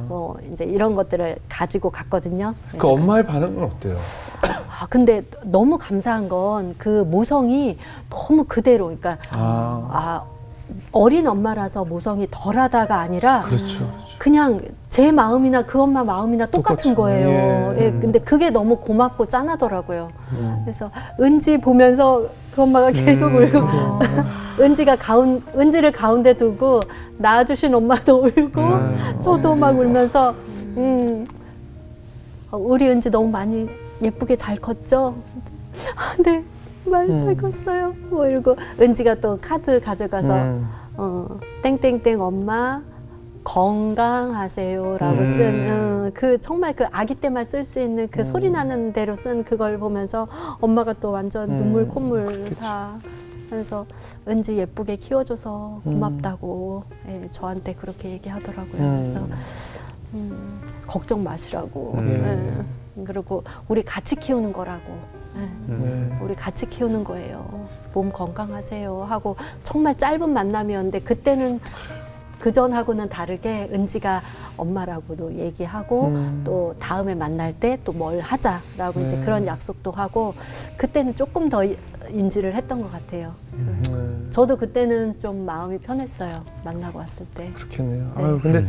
뭐 이제 이런 것들을 가지고 갔거든요. 그 엄마의 반응은 어때요? 근데 너무 감사한 건 그 모성이 너무 그대로, 그러니까 어린 엄마라서 모성이 덜하다가 아니라 그렇죠. 그냥 제 마음이나 그 엄마 마음이나 똑같은 똑같죠. 거예요. 예, 근데 그게 너무 고맙고 짠하더라고요. 그래서 은지 보면서 그 엄마가 계속 울고 은지를 가운데 두고 낳아주신 엄마도 울고 저도 막 울면서 우리 은지 너무 많이 예쁘게 잘 컸죠? 네, 많이 잘 컸어요. 뭐 이러고 은지가 또 카드 가져가서 땡땡땡 엄마 건강하세요라고 쓴 그 정말 그 아기 때만 쓸 수 있는 그 소리 나는 대로 쓴 그걸 보면서 엄마가 또 완전 눈물 콧물 다 하면서 은지 예쁘게 키워줘서 고맙다고 예, 저한테 그렇게 얘기하더라고요. 그래서 걱정 마시라고. 예. 그리고 우리 같이 키우는 거라고. 예. 우리 같이 키우는 거예요. 몸 건강하세요 하고 정말 짧은 만남이었는데 그때는 그전하고는 다르게 은지가 엄마라고도 얘기하고 또 다음에 만날 때 또 뭘 하자라고 이제 그런 약속도 하고 그때는 조금 더 인지를 했던 것 같아요. 그래서 저도 그때는 좀 마음이 편했어요. 만나고 왔을 때. 그렇겠네요. 아유, 근데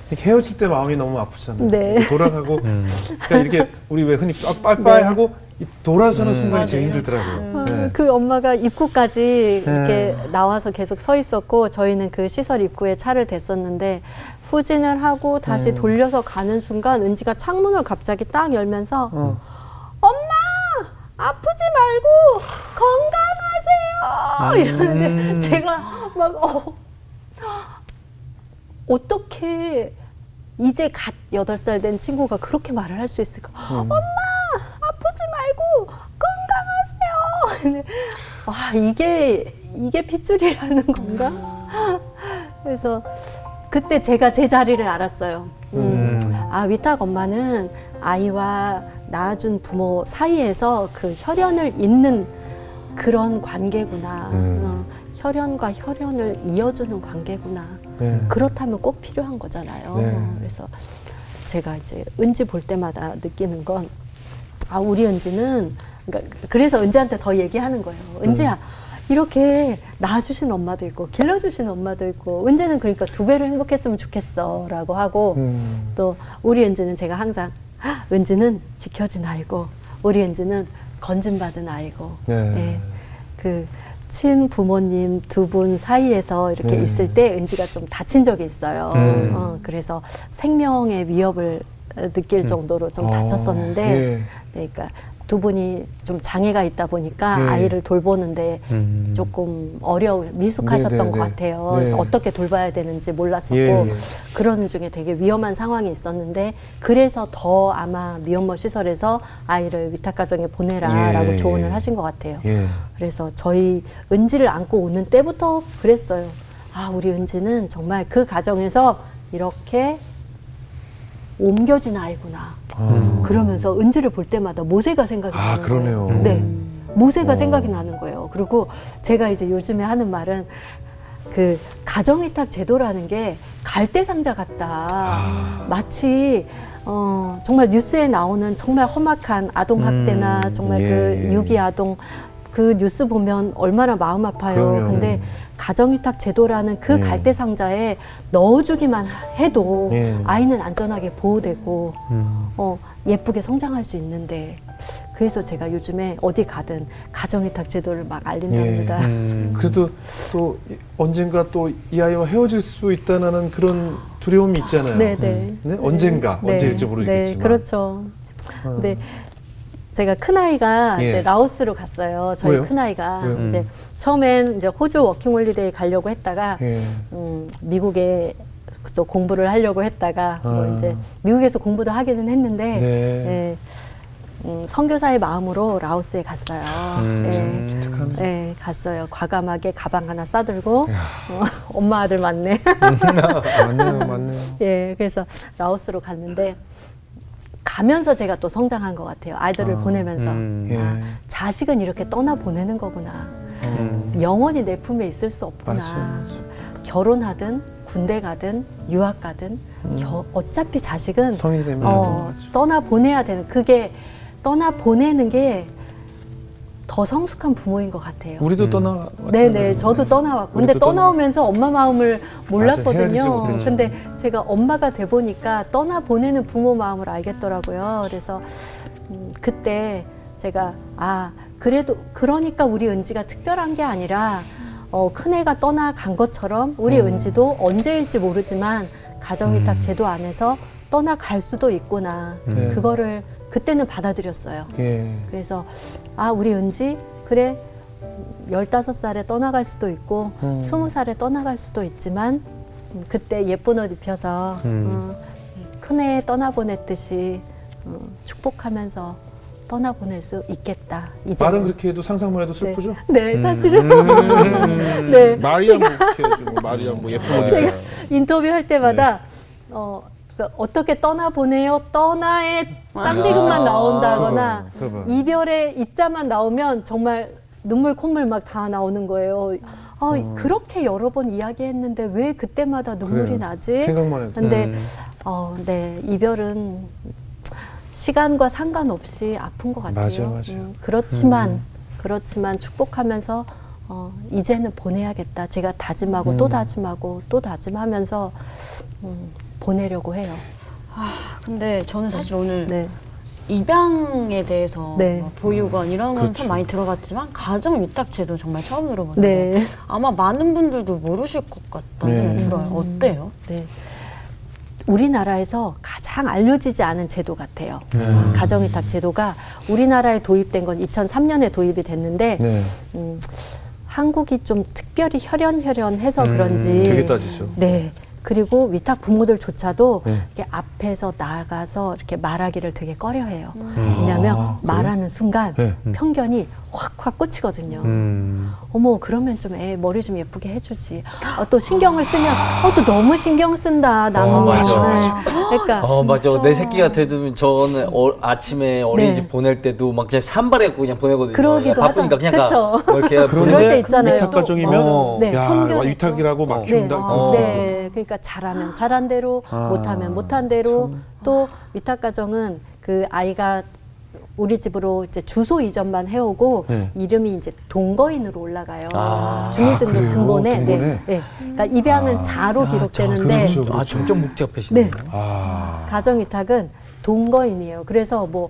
이렇게 헤어질 때 마음이 너무 아프잖아요. 네. 이렇게 돌아가고 그러니까 이렇게 우리 왜 흔히 빠이빠이 하고 이 돌아서는 순간이 제일 힘들더라고요. 네. 그 엄마가 입구까지 이렇게 나와서 계속 서 있었고 저희는 그 시설 입구에 차를 댔었는데 후진을 하고 다시 돌려서 가는 순간 은지가 창문을 갑자기 딱 열면서 엄마 아프지 말고 건강하세요 이러는데 제가 막 어떻게 이제 갓 8살 된 친구가 그렇게 말을 할 수 있을까? 엄마 아프지 말고 건강하세요. 근데 와 이게 핏줄이라는 건가? 그래서 그때 제가 제 자리를 알았어요. 아 위탁 엄마는 아이와 낳아준 부모 사이에서 그 혈연을 잇는 그런 관계구나. 혈연과 혈연을 이어주는 관계구나. 네. 그렇다면 꼭 필요한 거잖아요. 네. 그래서 제가 이제 은지 볼 때마다 느끼는 건 아 우리 은지는 그러니까 그래서 은지한테 더 얘기하는 거예요. 은지야 이렇게 낳아주신 엄마도 있고 길러주신 엄마도 있고 은지는 그러니까 2배로 행복했으면 좋겠어라고 하고 또 우리 은지는 제가 항상 은지는 지켜진 아이고 우리 은지는 건진받은 아이고 예, 그 친부모님 2분 사이에서 이렇게 있을 때 은지가 좀 다친 적이 있어요. 그래서 생명의 위협을 느낄 정도로 좀 다쳤었는데 그러니까 2분이 좀 장애가 있다 보니까 아이를 돌보는데 조금 미숙하셨던 것 같아요. 그래서 어떻게 돌봐야 되는지 몰랐었고 그런 중에 되게 위험한 상황이 있었는데 그래서 더 아마 미혼모 시설에서 아이를 위탁가정에 보내라라고 조언을 하신 것 같아요. 그래서 저희 은지를 안고 오는 때부터 그랬어요. 아 우리 은지는 정말 그 가정에서 이렇게 옮겨진 아이구나. 그러면서 은지를 볼 때마다 모세가 생각이 나는 그러네요. 거예요. 네, 모세가 생각이 나는 거예요. 그리고 제가 이제 요즘에 하는 말은 그 가정위탁 제도라는 게 갈대상자 같다. 마치 정말 뉴스에 나오는 정말 험악한 아동학대나 정말 그 유기아동 그 뉴스 보면 얼마나 마음 아파요. 그럼요. 근데 가정위탁 제도라는 그 갈대상자에 넣어주기만 해도 아이는 안전하게 보호되고 예쁘게 성장할 수 있는데 그래서 제가 요즘에 어디 가든 가정위탁 제도를 막 알린답니다. 그래도 또 언젠가 또 이 아이와 헤어질 수 있다는 그런 두려움이 있잖아요. 네네. 네? 언젠가 언제일지 모르겠지만. 네, 그렇죠. 근데 제가 큰아이가 이제 라오스로 갔어요. 저희 왜요? 큰아이가 왜요? 이제 처음엔 이제 호주 워킹홀리데이 가려고 했다가 미국에 또 공부를 하려고 했다가 뭐 이제 미국에서 공부도 하기는 했는데 선교사의 마음으로 라오스에 갔어요. 기특하네. 네, 갔어요. 과감하게 가방 하나 싸들고 엄마 아들 맞네. 맞네요. 예, 그래서 라오스로 갔는데 가면서 제가 또 성장한 것 같아요. 아이들을 보내면서 아, 자식은 이렇게 떠나 보내는 거구나. 영원히 내 품에 있을 수 없구나. 맞아. 결혼하든 군대 가든 유학 가든 어차피 자식은 성인이 되면 떠나 보내야 되는 그게 떠나 보내는 게 더 성숙한 부모인 것 같아요. 우리도 떠나. 네네, 저도 떠나왔고. 근데 우리도 떠나오면서 엄마 마음을 헤아리지 몰랐거든요. 못했죠. 근데 제가 엄마가 돼 보니까 떠나 보내는 부모 마음을 알겠더라고요. 그래서 그때 제가 그래도 그러니까 우리 은지가 특별한 게 아니라 큰애가 떠나간 것처럼 우리 은지도 언제일지 모르지만 가정위탁 제도 안에서 떠나갈 수도 있구나. 그거를 그때는 받아들였어요. 그래서 우리 은지 그래 15살에 떠나갈 수도 있고 20살에 떠나갈 수도 있지만 그때 예쁜 옷 입혀서 큰애 떠나보냈듯이 축복하면서 떠나보낼 수 있겠다. 이제 말은 그렇게 해도 상상만 해도 슬프죠? 네, 사실은 네. 마리아 뭐 이렇게 해가지고 마리아 뭐 예쁜 옷 제가 입고. 인터뷰할 때마다 어떻게 떠나보내요? 떠나의 쌍디귿만 나온다거나 그거. 이별의 이자만 나오면 정말 눈물 콧물 막 다 나오는 거예요. 그렇게 여러 번 이야기했는데 왜 그때마다 눈물이 그래요. 나지? 생각만 해도. 근데 네, 이별은 시간과 상관없이 아픈 것 같아요. 맞아요. 그렇지만 축복하면서 이제는 보내야겠다. 제가 다짐하고 또 다짐하고 또 다짐하면서 보내려고 해요. 근데 저는 사실 오늘 네. 입양에 대해서 네. 뭐 보육원 이런 건 참 그렇죠. 많이 들어봤지만 가정 위탁제도 정말 처음 들어봤는데 네. 아마 많은 분들도 모르실 것 같다는 생각이 들어요. 어때요? 네. 우리나라에서 가장 알려지지 않은 제도 같아요. 가정위탁 제도가 우리나라에 도입된 건 2003년에 도입이 됐는데 네. 한국이 좀 특별히 혈연해서 그런지 되게 따지죠. 네. 그리고 위탁 부모들조차도 네. 이렇게 앞에서 나가서 이렇게 말하기를 되게 꺼려해요. 왜냐하면 말하는 순간 네. 편견이 확 꽂히거든요. 어머 그러면 좀 애 머리 좀 예쁘게 해주지. 또 신경을 쓰면 또 너무 신경 쓴다. 나는 맞아. 그러니까 맞아. 내 새끼 같아도 저는 아침에 어린이집 네. 보낼 때도 막 그냥 산발해갖고 그냥 보내거든요. 그러기도 야, 바쁘니까 하죠. 그냥 가. 그쵸. 뭐 이렇게 그럴 때 그런데 있잖아요. 위탁 가정이면 네, 야 편견이 위탁이라고 막 네. 키운다. 네. 그러니까 잘하면 잘한 대로, 못하면 못한 대로. 또 위탁 가정은 그 아이가 우리 집으로 이제 주소 이전만 해오고 네. 이름이 이제 동거인으로 올라가요. 그래요? 주민등록등본에. 동본에? 네. 네. 그러니까 입양은 자로 기록되는데 그렇죠. 점점 복잡해지네요. 네. 아. 가정위탁은 동거인이에요. 그래서 뭐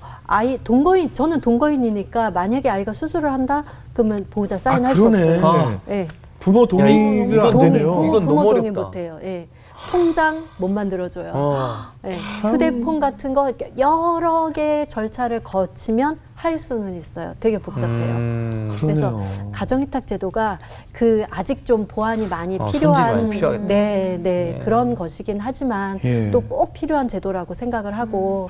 저는 동거인이니까 만약에 아이가 수술을 한다 그러면 보호자 사인할 수 그러네. 없어요. 네. 부모 동의가 안 이건 되네요. 이건 부모 너무 동의 어렵다. 못해요. 예. 통장 못 만들어줘요. 예. 휴대폰 같은 거 이렇게 여러 개의 절차를 거치면 할 수는 있어요. 되게 복잡해요. 그래서 그러네요. 가정위탁 제도가 아직 좀 보완이 많이 손질이 필요한 많이 필요하겠다. 네, 그런 것이긴 하지만 예. 또 꼭 필요한 제도라고 생각을 하고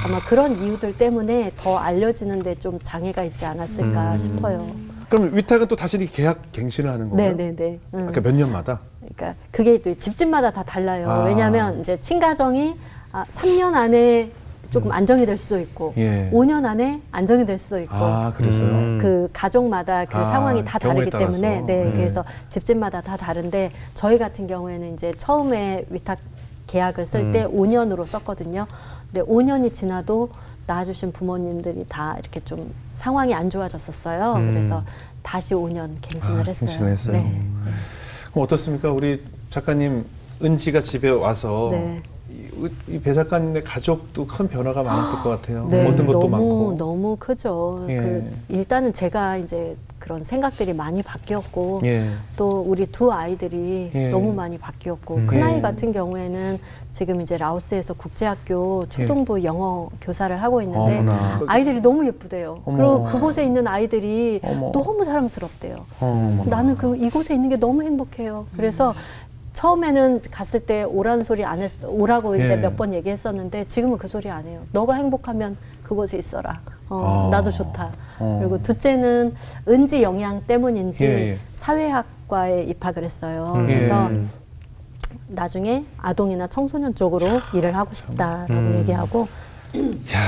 아마 그런 이유들 때문에 더 알려지는데 좀 장애가 있지 않았을까 싶어요. 그럼 위탁은 또 다시 이렇게 계약 갱신을 하는 건가요? 네. 그러니까 몇 년마다? 그러니까 그게 또 집집마다 다 달라요. 아. 왜냐하면 이제 친가정이 3년 안에 조금 안정이 될 수도 있고, 예. 5년 안에 안정이 될 수도 있고, 그래서요. 그 가족마다 그 상황이 다 경우에 다르기 때문에, 따라서. 네, 네. 그래서 집집마다 다 다른데 저희 같은 경우에는 이제 처음에 위탁 계약을 쓸 때 5년으로 썼거든요. 근데 5년이 지나도 낳아주신 부모님들이 다 이렇게 좀 상황이 안 좋아졌었어요. 그래서 다시 5년 갱신을 했어요. 갱신을 했어요. 네. 그럼 어떻습니까? 우리 작가님 은지가 집에 와서 네. 이 배 작가님의 가족도 큰 변화가 많았을 것 같아요. 네, 모든 것도 너무 많고. 너무 크죠. 예. 일단은 제가 이제 그런 생각들이 많이 바뀌었고 예. 또 우리 두 아이들이 예. 너무 많이 바뀌었고 큰 아이 같은 경우에는 지금 이제 라오스에서 국제학교 초등부 영어 교사를 하고 있는데 어머나. 아이들이 너무 예쁘대요. 어머. 그리고 그곳에 있는 아이들이 어머. 너무 사랑스럽대요. 어머나. 나는 이곳에 있는 게 너무 행복해요. 그래서 처음에는 갔을 때 오라는 소리 안 했어. 오라고 이제 예. 몇 번 얘기했었는데 지금은 그 소리 안 해요. 너가 행복하면 그곳에 있어라. 나도 좋다. 그리고 둘째는 은지 영향 때문인지 예. 사회학과에 입학을 했어요. 그래서 나중에 아동이나 청소년 쪽으로 일을 하고 싶다라고 얘기하고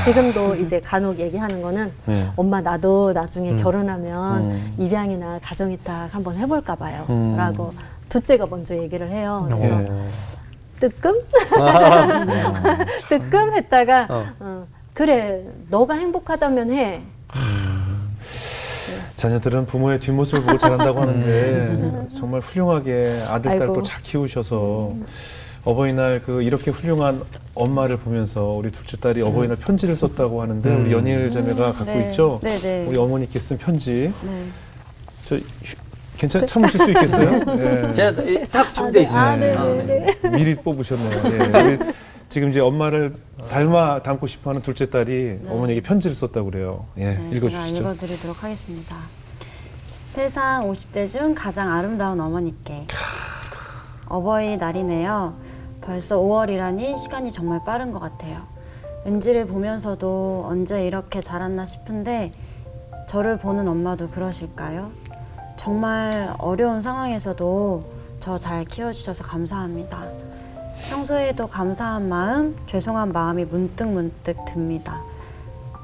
지금도 이제 간혹 얘기하는 거는 네. 엄마 나도 나중에 결혼하면 입양이나 가정위탁 한번 해볼까 봐요. 라고 둘째가 먼저 얘기를 해요. 그래서 뜨끔? 뜨끔 했다가 그래 너가 행복하다면 해. 자녀들은 부모의 뒷모습을 보고 자란다고 하는데 정말 훌륭하게 아들, 딸 아이고. 또 잘 키우셔서 어버이날 이렇게 훌륭한 엄마를 보면서 우리 둘째 딸이 어버이날 편지를 썼다고 하는데 우리 연일 자매가 갖고 네. 있죠. 네. 우리 어머니께 쓴 편지. 네. 참으실 수 있겠어요? 네. 제가 딱 준비돼 있습니다. 네네네. 미리 뽑으셨네요. 예. 지금 이제 엄마를 닮고 싶어하는 둘째 딸이 어머니에게 편지를 썼다고 그래요. 예, 네, 읽어주시죠. 제가 읽어드리도록 하겠습니다. 세상 50대 중 가장 아름다운 어머니께 어버이날이네요. 벌써 5월이라니 시간이 정말 빠른 것 같아요. 은지를 보면서도 언제 이렇게 자랐나 싶은데 저를 보는 엄마도 그러실까요? 정말 어려운 상황에서도 저 잘 키워주셔서 감사합니다. 평소에도 감사한 마음, 죄송한 마음이 문득 듭니다.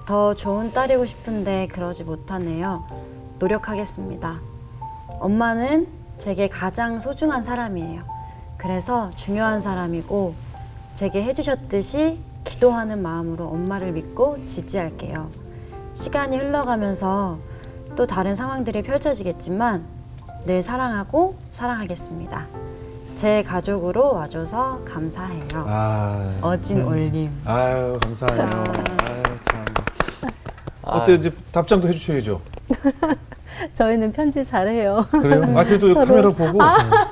더 좋은 딸이고 싶은데 그러지 못하네요. 노력하겠습니다. 엄마는 제게 가장 소중한 사람이에요. 그래서 중요한 사람이고 제게 해주셨듯이 기도하는 마음으로 엄마를 믿고 지지할게요. 시간이 흘러가면서 또 다른 상황들이 펼쳐지겠지만 늘 사랑하고 사랑하겠습니다. 제 가족으로 와줘서 감사해요. 어진 올림. 아유, 감사해요. 아유, 참. 어때, 이제 답장도 해주셔야죠. 저희는 편지 잘해요. 그래요? 그래도 서로. 카메라 보고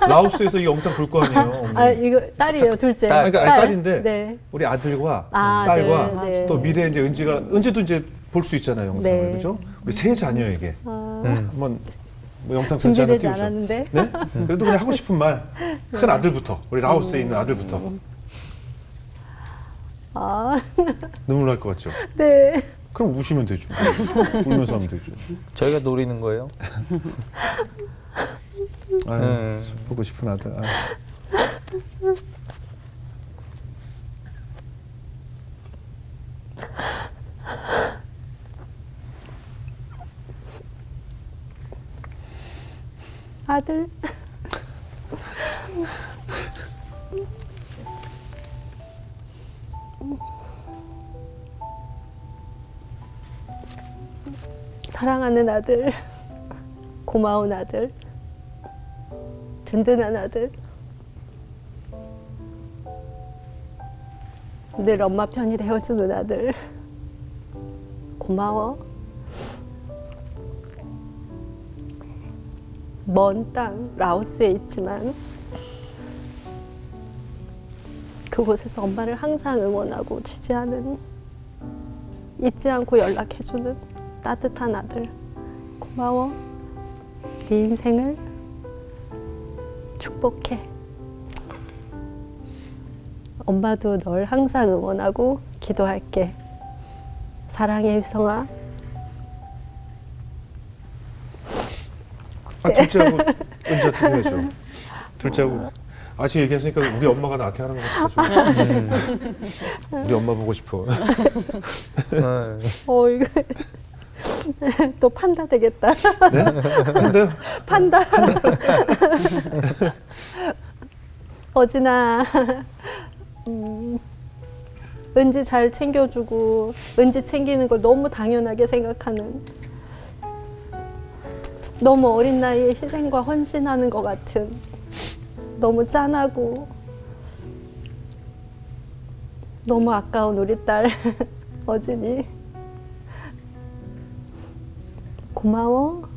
라오스에서 이 영상 볼 거 아니에요. 어머니. 아, 이거 딸이에요, 둘째. 딸. 그러니까 아니, 딸인데 네. 우리 아들과 아, 딸과 네, 네. 또 미래 이제 은지도 이제 볼 수 있잖아요, 영상을. 네. 그죠? 우리 세 자녀에게 한번 뭐 영상 편지 하나 준비되지 띄우죠. 않았는데. 네? 그래도 그냥 하고 싶은 말. 큰 아들부터. 우리 라오스에 있는 아들부터. 아, 눈물 날 것 같죠? 네. 그럼 우시면 되죠. 울면서 하면 되죠. 저희가 노리는 거예요. 아유, 보고 싶은 아들. 아유. 아들. 사랑하는 아들, 고마운 아들, 든든한 아들, 늘 엄마 편이 되어주는 아들, 고마워. 먼 땅 라오스에 있지만 그곳에서 엄마를 항상 응원하고 지지하는, 잊지 않고 연락해주는 따뜻한 아들, 고마워. 네 인생을 축복해. 엄마도 널 항상 응원하고 기도할게. 사랑해, 유성아. 둘째하고 은지한테 해야죠. 둘째하고 지금 얘기했으니까 우리 엄마가 나한테 하는 것 같아가지고 우리 엄마 보고 싶어. 이거 또 판다 되겠다. 네? 근데 판다. 어진아, 은지 잘 챙겨주고 은지 챙기는 걸 너무 당연하게 생각하는, 너무 어린 나이에 희생과 헌신하는 것 같은, 너무 짠하고 너무 아까운 우리 딸 어진이, 고마워.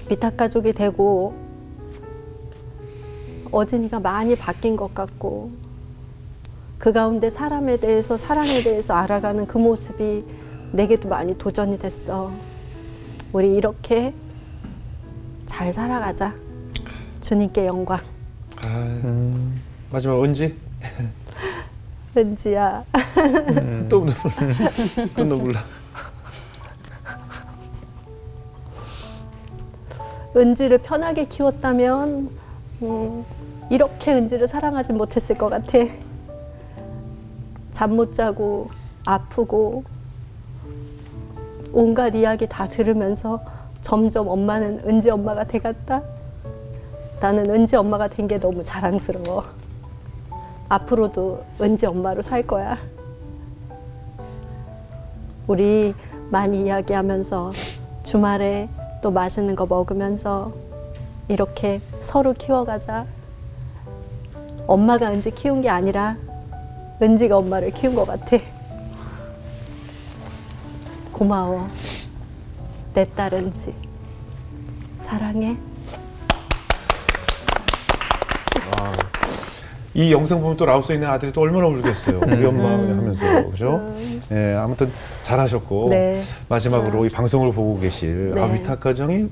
위탁 가족이 되고 어진이가 많이 바뀐 것 같고 그 가운데 사람에 대해서, 사랑에 대해서 알아가는 그 모습이 내게도 많이 도전이 됐어. 우리 이렇게 잘 살아가자. 주님께 영광. 마지막 은지? 은지야. 또 눈물. 또 눈물 나. 은지를 편하게 키웠다면 이렇게 은지를 사랑하지 못했을 것 같아. 잠 못 자고 아프고 온갖 이야기 다 들으면서 점점 엄마는 은지 엄마가 돼갔다. 나는 은지 엄마가 된 게 너무 자랑스러워. 앞으로도 은지 엄마로 살 거야. 우리 많이 이야기하면서 주말에 또 맛있는 거 먹으면서 이렇게 서로 키워가자. 엄마가 은지 키운 게 아니라 은지가 엄마를 키운 것 같아. 고마워. 내 딸 은지. 사랑해. 이 영상 보면 또 라오스에 있는 아들이 또 얼마나 울겠어요. 우리 엄마 하면서. 그죠? 예, 아무튼 잘하셨고. 네. 마지막으로 이 방송을 보고 계실 네. 위탁 가정이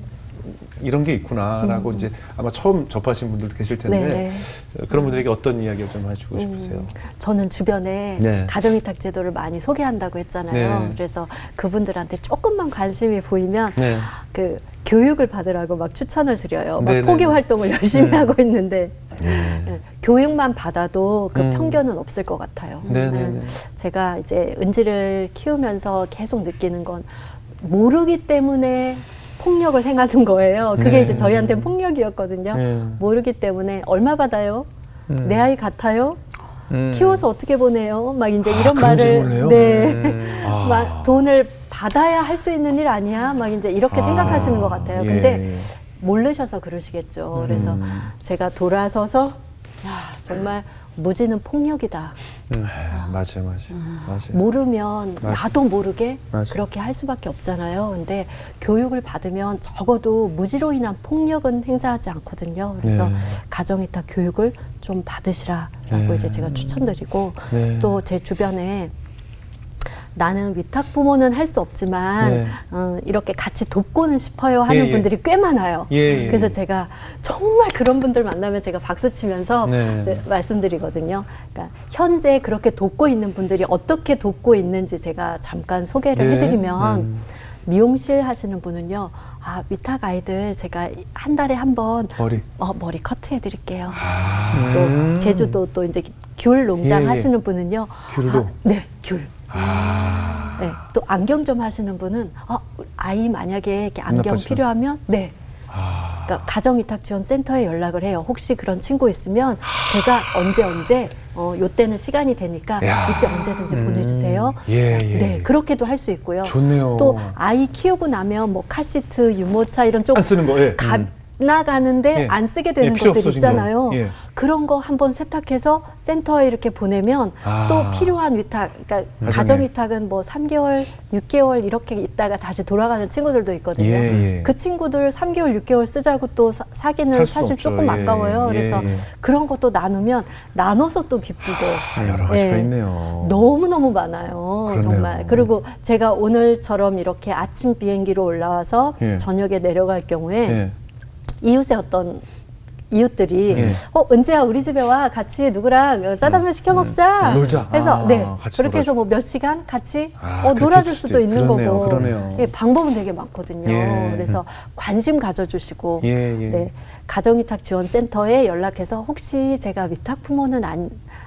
이런 게 있구나라고 이제 아마 처음 접하신 분들도 계실 텐데 네, 그런 분들에게 어떤 이야기를 좀 해주고 싶으세요? 저는 주변에 네. 가정위탁 제도를 많이 소개한다고 했잖아요. 네. 그래서 그분들한테 조금만 관심이 보이면 네. 그 교육을 받으라고 막 추천을 드려요. 막 네, 포기 네. 활동을 열심히 네. 하고 있는데 네. 교육만 받아도 그 음. 편견은 없을 것 같아요. 네, 네, 네. 제가 이제 은지를 키우면서 계속 느끼는 건 모르기 때문에 폭력을 행하는 거예요. 그게 네. 이제 저희한테는 폭력이었거든요. 네. 모르기 때문에 얼마 받아요? 내 아이 같아요? 키워서 어떻게 보내요? 막 이제 이런 그런 질문을 말을 해요? 네. 아. 막 돈을 받아야 할 수 있는 일 아니야? 막 이제 이렇게 생각하시는 것 같아요. 예. 근데 모르셔서 그러시겠죠. 그래서 제가 돌아서서 야, 정말 무지는 폭력이다. 맞아요. 모르면 맞아. 나도 모르게 맞아. 그렇게 할 수밖에 없잖아요. 근데 교육을 받으면 적어도 무지로 인한 폭력은 행사하지 않거든요. 그래서 네. 가정위탁 교육을 좀 받으시라라고 네. 이제 제가 추천드리고 네. 또 제 주변에 나는 위탁 부모는 할 수 없지만 네. 이렇게 같이 돕고는 싶어요 하는 예, 예. 분들이 꽤 많아요. 예, 예. 그래서 제가 정말 그런 분들 만나면 제가 박수 치면서 네. 말씀드리거든요. 그러니까 현재 그렇게 돕고 있는 분들이 어떻게 돕고 있는지 제가 잠깐 소개를 네. 해드리면 미용실 하시는 분은요. 아, 위탁 아이들 제가 한 달에 한 번 머리 커트 해드릴게요. 또 제주도 또 이제 귤 농장 예, 예. 하시는 분은요. 귤도? 네, 귤. 네, 또 안경 좀 하시는 분은 아이 만약에 이렇게 안경 아파지면? 필요하면 네. 그러니까 가정위탁지원센터에 연락을 해요. 혹시 그런 친구 있으면 제가 언제 요때는 시간이 되니까 야. 이때 언제든지 보내주세요. 예. 네, 그렇게도 할 수 있고요. 좋네요. 또 아이 키우고 나면 뭐 카시트, 유모차 이런 좀 안 쓰는 거, 예. 나가는데 예. 안 쓰게 되는 예, 필요 것들 없어진 있잖아요. 거. 예. 그런 거 한번 세탁해서 센터에 이렇게 보내면 또 필요한 위탁, 그러니까 가정에. 가정 위탁은 뭐 3개월, 6개월 이렇게 있다가 다시 돌아가는 친구들도 있거든요. 예. 그 친구들 3개월, 6개월 쓰자고 또 사기는 살 수는 사실 없죠. 조금 예. 아까워요. 그래서 예. 그런 것도 나누면 나눠서 또 기쁘고 여러 가지가 예. 있네요. 너무너무 많아요. 그러네요. 정말. 그리고 제가 오늘처럼 이렇게 아침 비행기로 올라와서 예. 저녁에 내려갈 경우에 예. 이웃의 어떤 이웃들이 예. 은지야 우리 집에 와 같이 누구랑 짜장면 시켜 먹자 놀자. 해서 네 같이 그렇게 해서 놀아줘. 뭐 몇 시간 같이 그렇게 놀아줄 해줄 수도 수도 있는 그러네요. 거고 그러네요. 예, 방법은 되게 많거든요. 예. 그래서 관심 가져주시고 예. 네, 가정위탁지원센터에 연락해서 혹시 제가 위탁 부모는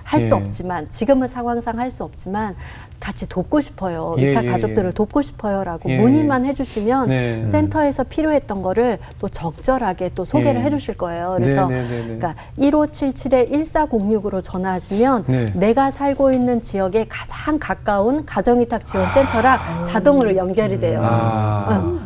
할 수 예. 없지만 지금은 상황상 할 수 없지만 같이 돕고 싶어요. 예, 위탁 예, 가족들을 예. 돕고 싶어요라고 예, 문의만 해주시면 네. 센터에서 필요했던 거를 또 적절하게 또 소개를 예. 해주실 거예요. 그래서 네, 네, 네, 네. 그러니까 1577-1406으로 전화하시면 네. 내가 살고 있는 지역에 가장 가까운 가정위탁지원센터랑 자동으로 연결이 돼요.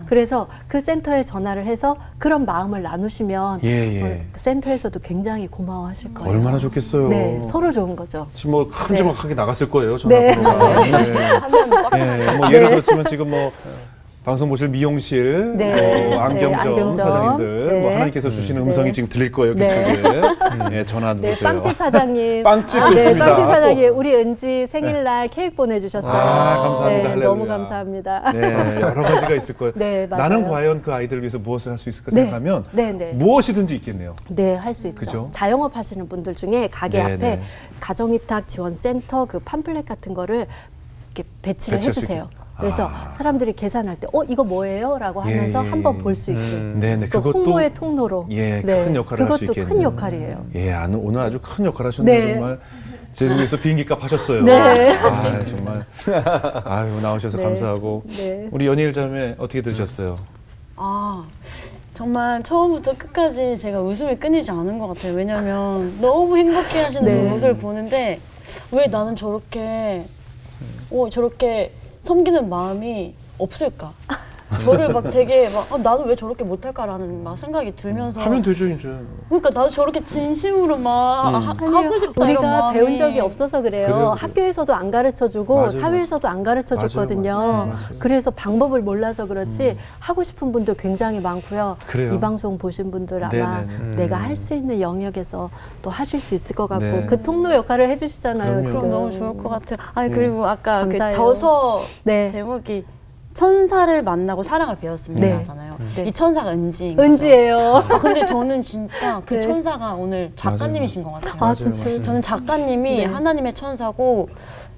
그래서 그 센터에 전화를 해서 그런 마음을 나누시면 예. 그 센터에서도 굉장히 고마워하실 거예요. 얼마나 좋겠어요. 네, 서로 좋은 거죠. 지금 뭐 큼지막하게 나갔을 거예요. 네. 전화번호가. 뭐 예를 들었지만 지금 뭐 방송 보실 미용실, 네. 안경점, 네, 안경점. 사장님들, 네. 뭐 하나님께서 주시는 음성이 지금 들릴 거예요. 귓속에. 네, 전화 네, 누르세요. 빵집 사장님. 빵집 네, 좋습니다. 빵집 또. 사장님. 우리 은지 생일날 케이크 보내주셨어요. 감사합니다. 네, 할렐루야. 너무 감사합니다. 네, 여러 가지가 있을 거예요. 네, 맞아요. 나는 과연 그 아이들을 위해서 무엇을 할 수 있을까 네. 생각하면 네. 무엇이든지 있겠네요. 네, 할 수 있죠. 그죠? 자영업 하시는 분들 중에 가게 네, 앞에 네. 가정위탁 지원센터 그 팜플렛 같은 거를 이렇게 배치를 배치할 수 해주세요. 있게. 그래서 사람들이 계산할 때 이거 뭐예요? 라고 하면서 예. 한번 볼 수 있게. 네네, 또 그것도 홍보의 통로로. 예, 큰 역할을 할 수 그것도 있겠네요. 큰 역할이에요. 예, 오늘 아주 큰 역할을 하셨네요. 네. 정말 제주도에서 비행기값 하셨어요. 네. 아, 정말. 아유, 나오셔서 네. 감사하고. 네. 우리 연예일 자매 어떻게 들으셨어요? 정말 처음부터 끝까지 제가 웃음이 끊이지 않은 것 같아요. 왜냐면 너무 행복해 하시는 네. 모습을 보는데 왜 나는 저렇게 섬기는 마음이 없을까? 저를 막 되게 나는 왜 저렇게 못할까라는 막 생각이 들면서 하면 되죠, 이제. 그러니까 나도 저렇게 진심으로 막 하고 싶다 이런 우리가 마음이. 배운 적이 없어서 그래요. 그래요. 학교에서도 안 가르쳐주고 맞아요. 사회에서도 안 가르쳐줬거든요. 맞아요. 그래서 방법을 몰라서 그렇지 하고 싶은 분도 굉장히 많고요. 그래요. 이 방송 보신 분들 아마 네네네. 내가 할 수 있는 영역에서 또 하실 수 있을 것 같고 네. 그 통로 역할을 해주시잖아요. 그럼요. 지금. 그럼 너무 좋을 것 같아요. 아니 네. 그리고 아까 그 감사해요. 저서 네. 제목이 천사를 만나고 사랑을 배웠습니다 네. 하잖아요. 네. 이 천사가 은지인 은지예요. 거죠. 근데 저는 진짜 그 네. 천사가 오늘 작가님이신 것 같아요. 아, 진짜. 저는 작가님이 네. 하나님의 천사고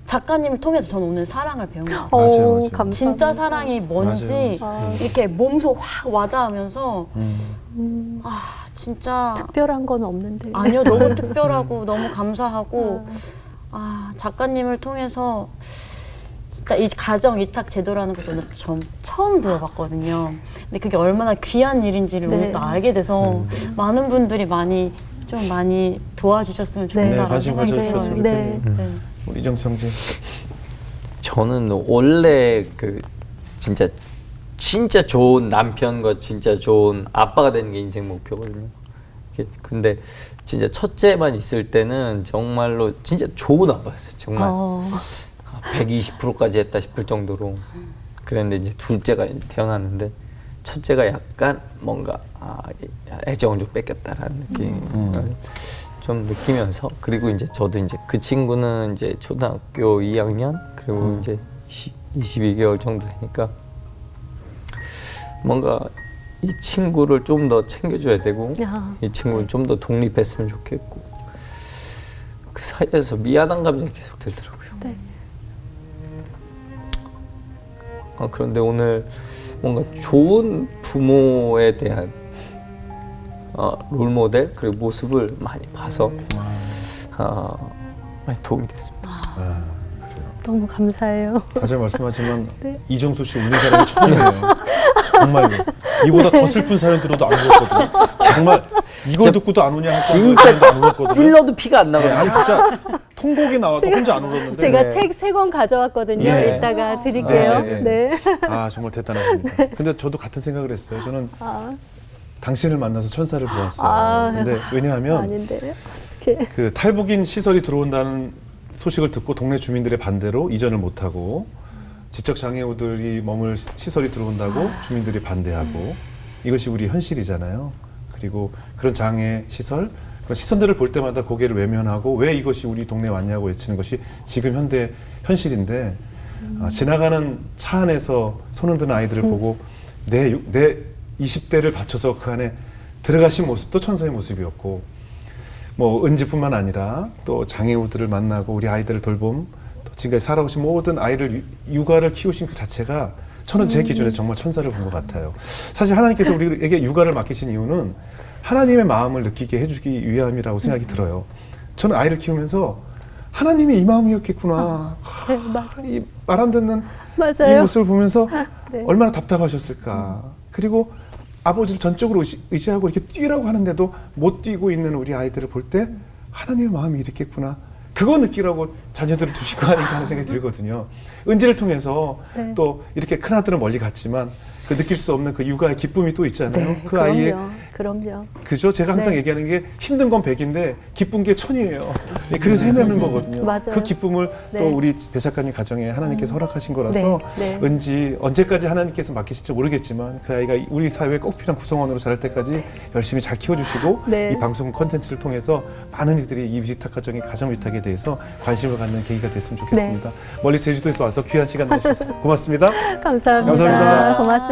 작가님을 통해서 저는 오늘 사랑을 배운 것 같아요. 맞아요, 맞아요. 감사합니다. 진짜 사랑이 뭔지 맞아요, 이렇게 몸소 확 와닿으면서 아 진짜 특별한 건 없는데. 아니요 너무 특별하고 너무 감사하고 아 작가님을 통해서 진짜 이 가정 위탁 제도라는 것도 오늘 처음 들어봤거든요. 근데 그게 얼마나 귀한 일인지를 네. 오늘 또 알게 돼서 많은 분들이 많이 도와주셨으면 네. 좋겠다라는 네, 관심 생각이 가져주셨으면 들어요. 네. 좋겠네요. 네. 우리 이정수 형제. 저는 원래 그 진짜 좋은 남편과 진짜 좋은 아빠가 되는 게 인생 목표거든요. 근데 진짜 첫째만 있을 때는 정말로 진짜 좋은 아빠였어요. 정말 120%까지 했다 싶을 정도로. 그랬는데 이제 둘째가 태어났는데 첫째가 약간 뭔가 애정을 좀 뺏겼다라는 느낌을 좀 느끼면서, 그리고 이제 저도 이제 그 친구는 이제 초등학교 2학년 그리고 이제 22개월 정도 되니까 뭔가 이 친구를 좀 더 챙겨줘야 되고 야. 이 친구는 좀 더 독립했으면 좋겠고, 그 사이에서 미안한 감정이 계속 들더라고요. 네. 그런데 오늘 뭔가 좋은 부모에 대한 롤모델 그리고 모습을 많이 봐서 많이 도움이 됐습니다. 너무 감사해요. 다시 말씀하지만 네. 이정수 씨 울린 사람이 처음이에요. 정말로. 이보다 더 슬픈 사연 들어도 안 울었거든요. 정말 이걸 듣고도 안 우냐 했는데 안 울었거든요. 찔러도 피가 안 네, 나거든요. 아니 진짜 통곡이 나와서 혼자 안 울었는데. 제가 네. 책 3권 가져왔거든요. 예. 이따가 드릴게요. 네, 네, 네. 네. 아 정말 대단하십니다. 근데 저도 같은 생각을 했어요. 저는 당신을 만나서 천사를 보았어요. 근데 왜냐하면 아닌데. 어떻게? 그 탈북인 시설이 들어온다는 소식을 듣고 동네 주민들의 반대로 이전을 못하고, 지적 장애우들이 머물 시설이 들어온다고 주민들이 반대하고, 이것이 우리 현실이잖아요. 그리고 그런 장애 시설, 그런 시선들을 볼 때마다 고개를 외면하고 왜 이것이 우리 동네에 왔냐고 외치는 것이 지금 현대 현실인데, 지나가는 차 안에서 손 흔드는 아이들을 보고 내 20대를 바쳐서 그 안에 들어가신 모습도 천사의 모습이었고, 뭐 은지뿐만 아니라 또 장애우들을 만나고 우리 아이들을 돌봄, 또 지금까지 살아오신 모든 아이를 육아를 키우신 그 자체가 저는 제 기준에 정말 천사를 본 것 같아요. 사실 하나님께서 우리에게 육아를 맡기신 이유는 하나님의 마음을 느끼게 해주기 위함이라고 생각이 들어요. 저는 아이를 키우면서 하나님이 이 마음이었겠구나. 네, 맞아요. 말 안 듣는 맞아요. 이 모습을 보면서 네. 얼마나 답답하셨을까. 그리고 아버지를 전적으로 의지하고 이렇게 뛰라고 하는데도 못 뛰고 있는 우리 아이들을 볼 때 하나님의 마음이 이랬겠구나. 그거 느끼라고 자녀들을 두시고 하니까 하는 생각이 들거든요. 은지를 통해서 네. 또 이렇게 큰아들은 멀리 갔지만 그 느낄 수 없는 그 육아의 기쁨이 또 있잖아요. 네, 그 아이의 그럼요. 그죠? 제가 항상 네. 얘기하는 게 힘든 건 100인데 기쁜 게 1000이에요. 그래서 해내는 거거든요. 맞아요. 그 기쁨을 네. 또 우리 배 작가님 가정에 하나님께서 허락하신 거라서 네, 네. 은지 언제까지 하나님께서 맡기실지 모르겠지만 그 아이가 우리 사회에 꼭 필요한 구성원으로 자랄 때까지 열심히 잘 키워주시고 네. 이 방송 콘텐츠를 통해서 많은 이들이 이 위탁 가정의 가정 위탁에 대해서 관심을 갖는 계기가 됐으면 좋겠습니다. 멀리 제주도에서 와서 귀한 시간 내주셔서 고맙습니다. 감사합니다. 감사합니다. 고맙습니다.